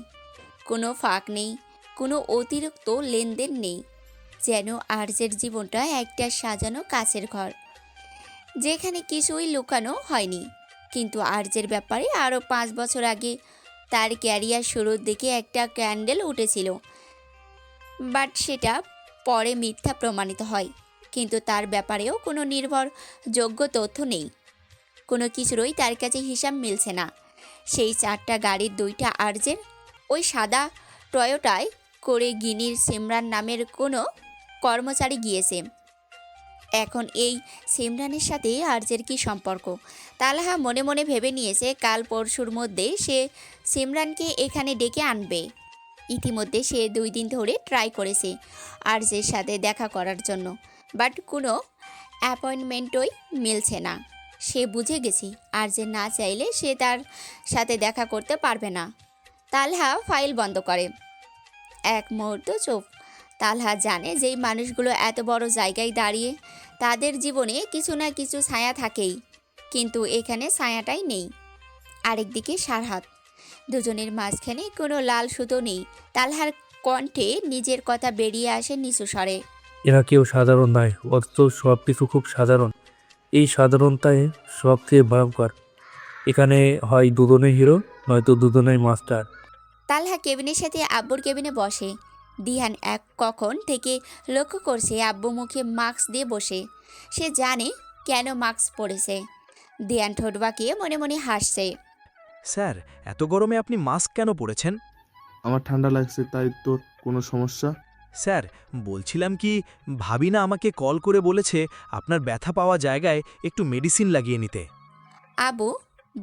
কোনো ফাঁক নেই, কোনো অতিরিক্ত লেনদেন নেই। যেন আরজের জীবনটা একটা সাজানো কাচের ঘর, যেখানে কিছুই লুকানো হয়নি। কিন্তু আরজের ব্যাপারে আরও 5 বছর আগে তার ক্যারিয়ার শুরুর দিকে একটা ক্যান্ডেল উঠেছিল, বাট সেটা পরে মিথ্যা প্রমাণিত হয়। কিন্তু তার ব্যাপারেও কোনো নির্ভরযোগ্য তথ্য নেই, কোনো কিছুরই তার কাছে হিসাব মিলছে না। সেই 4টা গাড়ির 2টা আরজের, ওই সাদা টয়োটায় করে গিনির সিমরান নামের কোনো কর্মচারী গিয়েছে। এখন এই সিমরানের সাথে আরজের কী সম্পর্ক? তালহা মনে মনে ভেবে নিয়েছে কাল পরশুর মধ্যে সে সিমরানকে এখানে ডেকে আনবে। ইতিমধ্যে সে 2 দিন ধরে ট্রাই করেছে আরজের সাথে দেখা করার জন্য, বাট কোনো অ্যাপয়েন্টমেন্টই মিলছে না। সে বুঝে গেছে আরজে না চাইলে সে তার সাথে দেখা করতে পারবে না। তালহা ফাইল বন্ধ করে। এক মুহূর্ত চুপ। তালহা জানে যেই মানুষগুলো এত বড় জায়গায় দাঁড়িয়ে, তাদের জীবনে কিছু না কিছু ছায়া থাকেই, কিন্তু এখানে ছায়াটাই নেই। আরেকদিকে সারহাত, দুজনের মাঝখানে কোনো লাল সুতো নেই। তালহার কণ্ঠে নিজের কথা বেরিয়ে আসে নিচু স্বরে। এরা কেউ সাধারণ নয়, অথচ সব কিছু খুব সাধারণ। এই সাধারণতায় সবচেয়ে ভয়ঙ্কর। এখানে হয় দুজনে হিরো, নয়তো দুজনেই মাস্টার। তালহা কেবিনের সাথে আব্বুর কেবিনে বসে। দিহান এক কখন থেকে লক্ষ্য করছে আব্বু মুখে মাস্ক দিয়ে বসে। সে জানে কেন মাস্ক পরেছে। দিহান ঠোঁট বাঁকিয়ে মনে মনে হাসছে। স্যার, এত গরমে আপনি মাস্ক কেন পরেছেন? আমার ঠান্ডা লাগছে, তাই তোর কোনো সমস্যা? স্যার, বলছিলাম কি, ভাবি না আমাকে কল করে বলেছে আপনার ব্যথা পাওয়া জায়গায় একটু মেডিসিন লাগিয়ে নিতে। আব্বু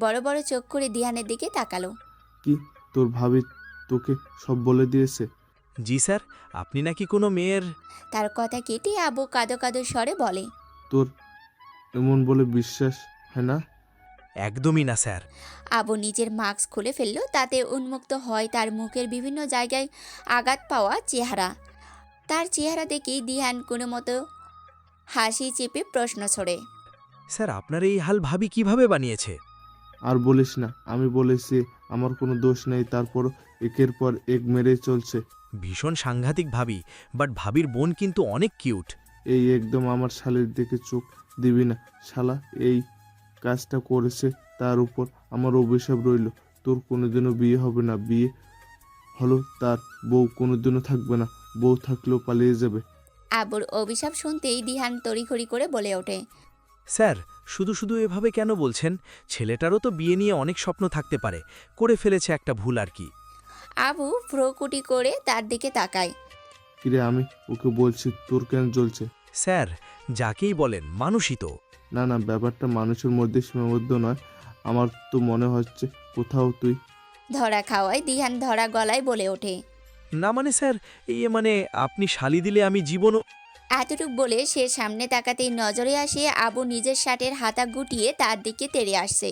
বড় বড় চোখ করে দিহানের দিকে তাকালো। কি, তোর ভাবি তোকে সব বলে দিয়েছে? জি স্যার, আপনি নাকি কোনো মেয়ের... তার কথা কেটে আব্বু কাঁদো কাঁদো স্বরে বলে। তোর এমন বলে বিশ্বাস হয় না? একদমই না স্যার। আবু নিজের মাস্ক খুলে ফেলল। তাতে উন্মুক্ত হয় তার মুখের বিভিন্ন জায়গায় আঘাত পাওয়া চেহারা। তার চেহারা দেখেই দিহান কোনো মতো হাসি চেপে প্রশ্ন ছড়ে। স্যার, আপনার এই হাল ভাবি কিভাবে বানিয়েছে? আর বলিস না, আমি বলেছি আমার কোনো দোষ নেই, তারপর একের পর এক মেরে চলছে। ভীষণ সাংঘাতিক ভাবি, বাট ভাবির বোন কিন্তু অনেক কিউট। এই একদম আমার শালের দিকে চোখ দিবি না। শালা এই কাজটা করেছে, তার উপর আমার অভিশাপ রইল। তোর কোনোদিনও বিয়ে হবে না। বিয়ে হলো তার, বউ কোনোদিনও থাকবে না। বউ থাকলেও পালিয়ে যাবে। আবুর অভিশাপ শুনতেই দিহান তড়িঘড়ি করে বলে ওঠে। স্যার, শুধু শুধু এভাবে কেন বলছেন? ছেলেটারও তো বিয়ে নিয়ে অনেক স্বপ্ন থাকতে পারে, করে ফেলেছে একটা ভুল আর কি। আবু ভ্রুকুটি করে তার দিকে তাকায়। কিরে, আমি ওকে বলছি, তোর কেন জ্বলছে? স্যার, যাকেই বলেন, মানুষই তো। না না, ব্যাপারটা মানুষের মধ্যে সীমাবদ্ধ নয়। আমার তো মনে হচ্ছে কোথাও তুই... ধরা খাওয়ায় দিহান ধরা গলায় বলে ওঠে। না মানে স্যার, মানে আপনি শালি দিলে আমি জীবনও... এতটুক বলে সে সামনে তাকাতেই নজরে আসে আবু নিজের শার্টের হাতা গুটিয়ে তার দিকে তেড়ে আসছে।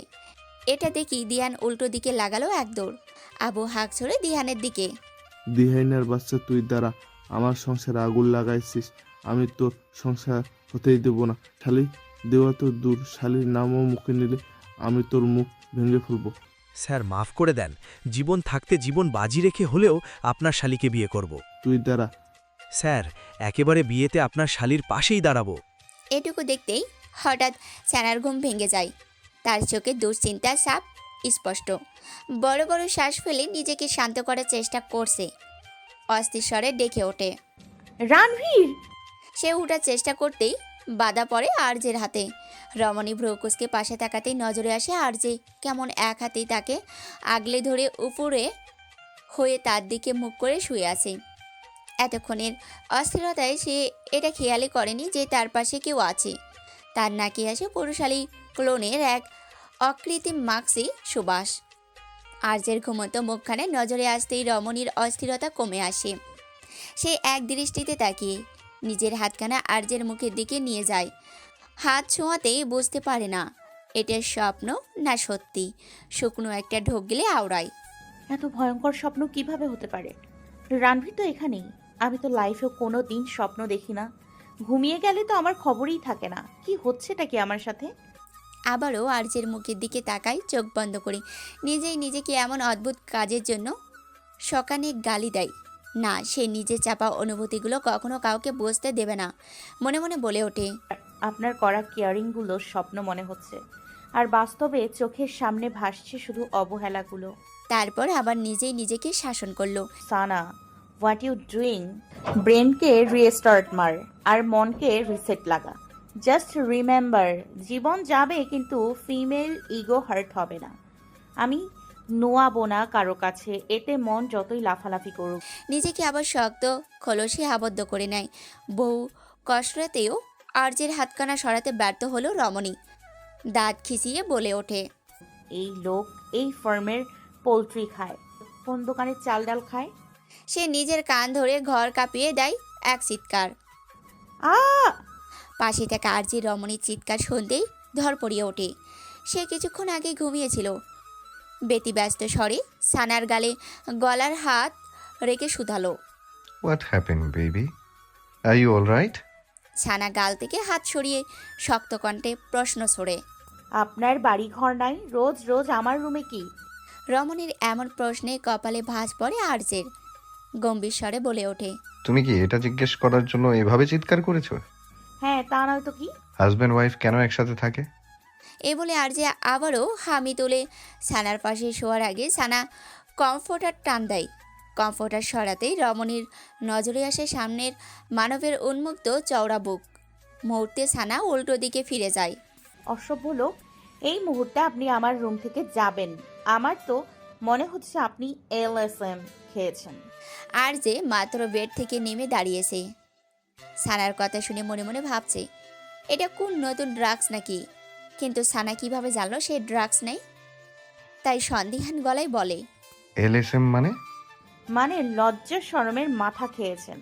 এটা দেখি দিহান উল্টো দিকে লাগালো এক দৌড়। আবু হাঁক ছড়ে দিহানের দিকে। দিহাইনার বাচ্চা, তুই দ্বারা আমার সংসারে আগুন লাগাইছিস। আমি তোর সংসার হতেই দেব না। শালি দেওয়া তো দূর, শালির নামও মুখে নিলে আমি তোর মুখ ভেঙে ফেলবো। স্যার, মাফ করে দেন। জীবন থাকতে জীবন বাজি রেখে হলেও আপনার শালিকে বিয়ে করব। তুই দ্বারা... স্যার, একেবারে বিয়েতে আপনার শালির পাশেই দাঁড়াবো। এটুকু দেখতেই হঠাৎ ছানার ঘুম ভেঙে যায়। তার চোখে দুশ্চিন্তার ছাপ স্পষ্ট। বড় বড় শ্বাস ফেলে নিজেকে শান্ত করার চেষ্টা করছে। অস্থির স্বরে ডেকে ওঠে, রানভীর! সে উঠার চেষ্টা করতেই বাধা পড়ে আরজের হাতে। রমণী ভ্রকুসকে পাশে তাকাতেই নজরে আসে আরজে কেমন এক হাতেই তাকে আগলে ধরে উপরে হয়ে তার দিকে মুখ করে শুয়ে আছে। এতক্ষণের অস্থিরতায় সে এটা খেয়ালই করেনি যে তার পাশে কেউ আছে। তার নাকে আসে পুরুষালী ক্লোনের এক অকৃত্রিম মাক্সি সুবাস। আরজের ঘুমন্ত মুখখানে নজরে আসতেই রমণীর অস্থিরতা কমে আসে। সে এক দৃষ্টিতে তাকিয়ে নিজের হাতখানা আর্যের মুখের দিকে নিয়ে যায়। হাত ছোঁয়াতেই বুঝতে পারে না এটা স্বপ্ন না সত্যি। শুকনো একটা ঢোক গেলে আওড়ায়। এত ভয়ঙ্কর স্বপ্ন কিভাবে হতে পারে? রানভীর তো এখানেই। আমি তো লাইফেও কোনো দিন স্বপ্ন দেখি না। ঘুমিয়ে গেলে তো আমার খবরই থাকে না। কি হচ্ছেটা কি আমার সাথে? আবারও আর্যের মুখের দিকে তাকায় চোখ বন্ধ করে। নিজেই নিজেকে এমন অদ্ভুত কাজের জন্য সকানে গালি দেয়। না, সে নিজে চাপা অনুভূতিগুলো কখনো কাউকে বুঝতে দেবে না। মনে মনে বলে ওঠে, আপনার করা কেয়ারিংগুলো স্বপ্ন মনে হচ্ছে, আর বাস্তবে চোখের সামনে ভাসছে শুধু অবহেলাগুলো। তারপর আবার নিজেই নিজেকে শাসন করলো। সানা, হোয়াট ইউ ডুইং? ব্রেনকে রিস্টার্ট মার আর মনকে রিসেট লাগা। জাস্ট রিমেম্বার, জীবন যাবে কিন্তু ফিমেল ইগো হার্ট হবে না। আমি নোয়াবো না কারো কাছে, এতে মন যতই লাফালাফি করুক। নিজেকে আবার শক্ত খোলসে আবদ্ধ করে নেয়। বহু কসরতেও আর্যের হাতখানা সরাতে ব্যর্থ হলো রমণী। দাঁত খিচিয়ে বলে ওঠে, এই লোক এই ফার্মের পোলট্রি খায়, কোন দোকানের চাল ডাল খায়? সে নিজের কান ধরে ঘর কাঁপিয়ে দেয় এক চিৎকার। আ পাশে থাকা আর্যের রমণীর চিৎকার শুনতেই ধরপড়িয়ে ওঠে। সে কিছুক্ষণ আগে ঘুমিয়েছিল। ব্যতিব্যস্ত স্বরে সানার গালে গলার হাত রেখে শুধালো। What happen baby, are you all right? Sana গাল থেকে হাত সরিয়ে শক্ত কণ্ঠে প্রশ্ন ছড়ে, আপনার বাড়ি ঘর নাই? রোজ রোজ আমার রুমে কি? রমণীর এমন প্রশ্নে কপালে ভাঁজ পড়ে আর্যের। গম্ভীর স্বরে বলে ওঠে, তুমি কি এটা জিজ্ঞেস করার জন্য এভাবে চিৎকার করেছো? হ্যাঁ, তা নয় তো কি? হাজব্যান্ড ওয়াইফ কেন একসাথে থাকে? এ বলে আর্যে আবারও হামি তোলে। সানার পাশে শোয়ার আগে সানা কমফোর্টার টান দেয়। কমফোর্টার সরাতেই রমণীর নজরে আসে সামনের মানবের উন্মুক্ত চওড়া বুক। মুহূর্তে সানা উল্টো দিকে ফিরে যায়। অসভ্য লোক, এই মুহূর্তে আপনি আমার রুম থেকে যাবেন। আমার তো মনে হচ্ছে আপনি LSM খেয়েছেন। আর্যে মাত্র বেড থেকে নেমে দাঁড়িয়েছে। সানার কথা শুনে মনে মনে ভাবছে, এটা কোন নতুন ড্রাগস নাকি? কিন্তু সানা কিভাবে জানলো সে ড্রাগস নেই? তাই সন্দিহান গলায় বলে, LSM মানে? মানে লজ্জা শরমের মাথা খেয়েছেন।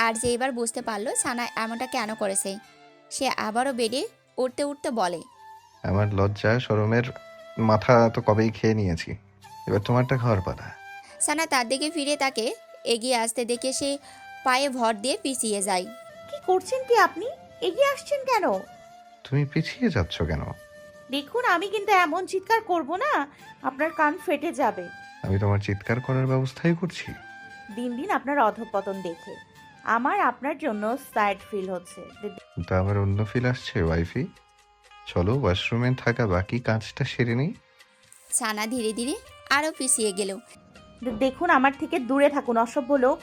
আর যে এবার বুঝতে পারলো সানা এমনটা কেন করেছে। সে আবারও বেডে উঠতে উঠতে বলে, আমার লজ্জা শরমের মাথা তো কবেই খেয়ে নিয়েছি, এবার তোমারটা খাওয়ার পালা। সানা তার দিকে ফিরে তাকে এগিয়ে আসতে দেখে সে পায়ে ভর দিয়ে পিছিয়ে যায়। কি করছেন কি আপনি? এগিয়ে আসছেন কেন? তুমি পিছিয়ে যাচ্ছ কেন? দেখুন, আমি কিন্তু এমন চিৎকার করব না, আপনার কান ফেটে যাবে। আমি তোমার চিৎকার করার ব্যবস্থাই করছি। দিন দিন আপনার অধঃপতন দেখে আমার আপনার জন্য স্যাড ফিল হচ্ছে। তা আমার অন্য ফিল আসছে ওয়াইফি। চলো ওয়াশরুমে থাকা বাকি কাজটা সেরে নেই। সানা ধীরে ধীরে আরও পিছিয়ে গেল। দেখুন, আমার থেকে দূরে থাকুন অসভ্য লোক,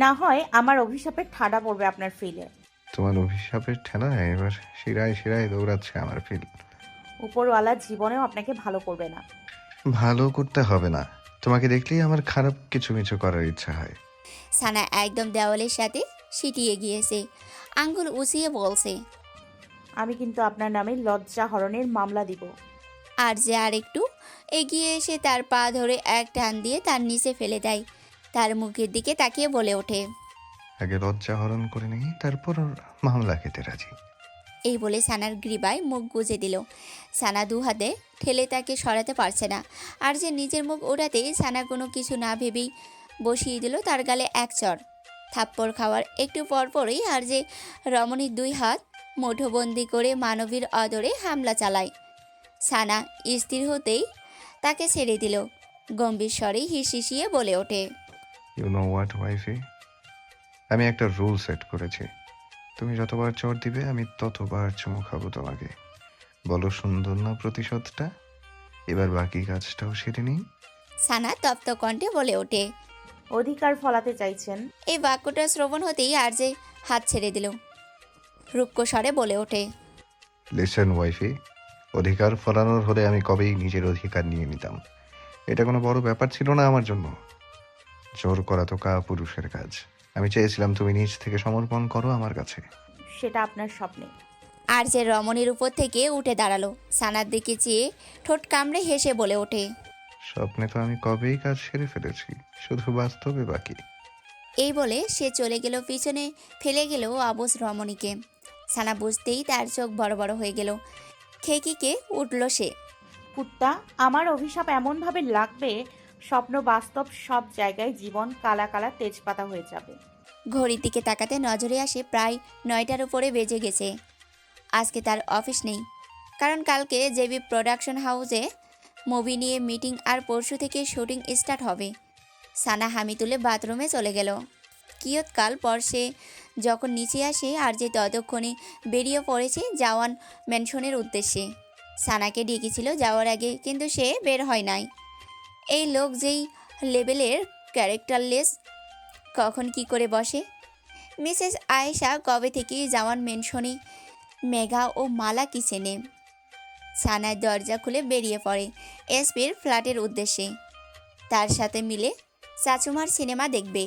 না হয় আমার অভিশাপের ঠাডা পড়বে আপনার ফিলে। তোমার অভিশাপের ঠেলায় এবার শিরায় শিরায় দৌড়াচ্ছে আমার ফিল। উপরওয়ালা জীবনেও আপনাকে ভালো করবে না। ভালো করতে হবে না, তোমাকে দেখলেই আমার খারাপ কিছু কিছু করার ইচ্ছা হয়। সানা একদম দেওয়ালের সাথে সিটিয়ে গিয়েছে। আঙ্গুল উঁচিয়ে বলছে, আমি কিন্তু আপনার নামে লজ্জা হরণের মামলা দিব। আর যে আর একটু এগিয়ে এসে তার পা ধরে এক টান দিয়ে তার নিচে ফেলে দেয়। তার মুখের দিকে তাকিয়ে বলে ওঠে, আগে লজ্জা হরণ করে নিই, তারপর মামলা খেতে রাজি। এই বলে সানার গ্রীবায় মুখ গুজে দিল। সানা দু হাতে ঠেলে তাকে সরাতে পারছে না। আর যে নিজের মুখ ওড়াতেই সানা কোনো কিছু না ভেবেই বসিয়ে দিল তার গালে এক চড়। থাপ্পড় খাওয়ার একটু পরপরই আর যে রমণীর দুই হাত মুঠোবন্দি করে মানবীর অদরে হামলা চালায়। সানা স্থির হতেই তাকে ছেড়ে দিল। গম্ভীর স্বরে হিসিয়ে বলে ওঠে, ইউ নো হোয়াট ওয়াইফি, আমি একটা রুল সেট করেছি। তুমি যতবার চড় দিবে আমি ততবার চুমু খাবো তোমাকে। বলো সুন্দর না প্রতিশোধটা? এবার বাকি কাজটাও সেরে নিই। সানা তপ্ত কণ্ঠে বলে ওঠে, অধিকার ফলাতে চাইছেন? এই বাক্যটা শ্রবণ হতেই আর যে হাত ছেড়ে দিল। রুক্ষ স্বরে বলে ওঠে, লিসেন ওয়াইফি, অধিকার ফলানোর হলে আমি কবেই নিজের অধিকার নিয়ে নিতাম। এটা কোনো বড় ব্যাপার ছিল না আমার জন্য। জোর করা তো পুরুষের কাজ। আমি চেয়েছিলাম তুমি নিজ থেকে সমর্পণ করো আমার কাছে। সেটা আপনার স্বপ্নে। আর যে রমণীর উপর থেকে উঠে দাঁড়ালো। সানার দিকে চেয়ে ঠোঁট কামড়ে হেসে বলে ওঠে, স্বপ্নে তো আমি কবেই কাজ সেরে ফেলেছি, শুধু বাস্তবে বাকি। এই বলে সে চলে গেল, পিছনে ফেলে গেল অবশ রমণীকে। সানা বুঝতেই তার চোখ বড় বড় হয়ে গেল। খেকিকে উঠল সে। কুত্তা, আমার অভিশাপ এমনভাবে লাগবে স্বপ্ন বাস্তব সব জায়গায় জীবন কালা কালা তেজপাতা হয়ে যাবে। ঘড়ির দিকে তাকাতে নজরে আসে প্রায় 9টার উপরে বেজে গেছে। আজকে তার অফিস নেই, কারণ কালকে জেবি প্রোডাকশন হাউসে মুভি নিয়ে মিটিং, আর পরশু থেকে শুটিং স্টার্ট হবে। সানা হামি তুলে বাথরুমে চলে গেল। কিয়ৎকাল পর সে যখন নিচে আসে, আর যে ততক্ষণে বেরিয়ে পড়েছে জাওয়ান ম্যানশনের উদ্দেশ্যে। সানাকে ডেকেছিল যাওয়ার আগে, কিন্তু সে বের হয় নাই। এই লোক যেই লেভেলের ক্যারেক্টারলেস, কখন কি করে বসে। মিসেস আয়েশা কবে থেকে জাওয়ান মেনশনে, মেঘা ও মালা কিচেনে। সানার দরজা খুলে বেরিয়ে পড়ে এসপির ফ্ল্যাটের উদ্দেশ্যে। তার সাথে মিলে চাচুমার সিনেমা দেখবে।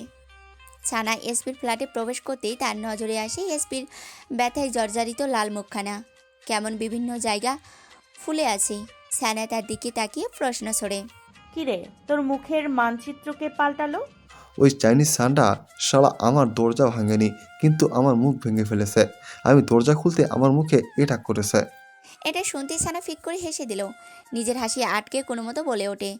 সানা এসপির ফ্ল্যাটে প্রবেশ করতেই তার নজরে আসে এসপির ব্যথায় জর্জরিত লাল মুখখানা, কেমন বিভিন্ন জায়গা ফুলে আছে। সানা তার দিকে তাকিয়ে প্রশ্ন ছড়ে, কিরে, তোর মুখের মানচিত্রকে পাল্টালো? ওই চাইনিজ সান্ডা শালা আমার দরজা ভাঙেনি, কিন্তু আমার মুখ ভেঙে ফেলেছে। আমি দরজা খুলতে আমার মুখে এটা করেছে। এটা শুনতে সানা ফিক করে হেসে দিল। নিজের হাসি আটকে কোনো মতো বলে ওঠে,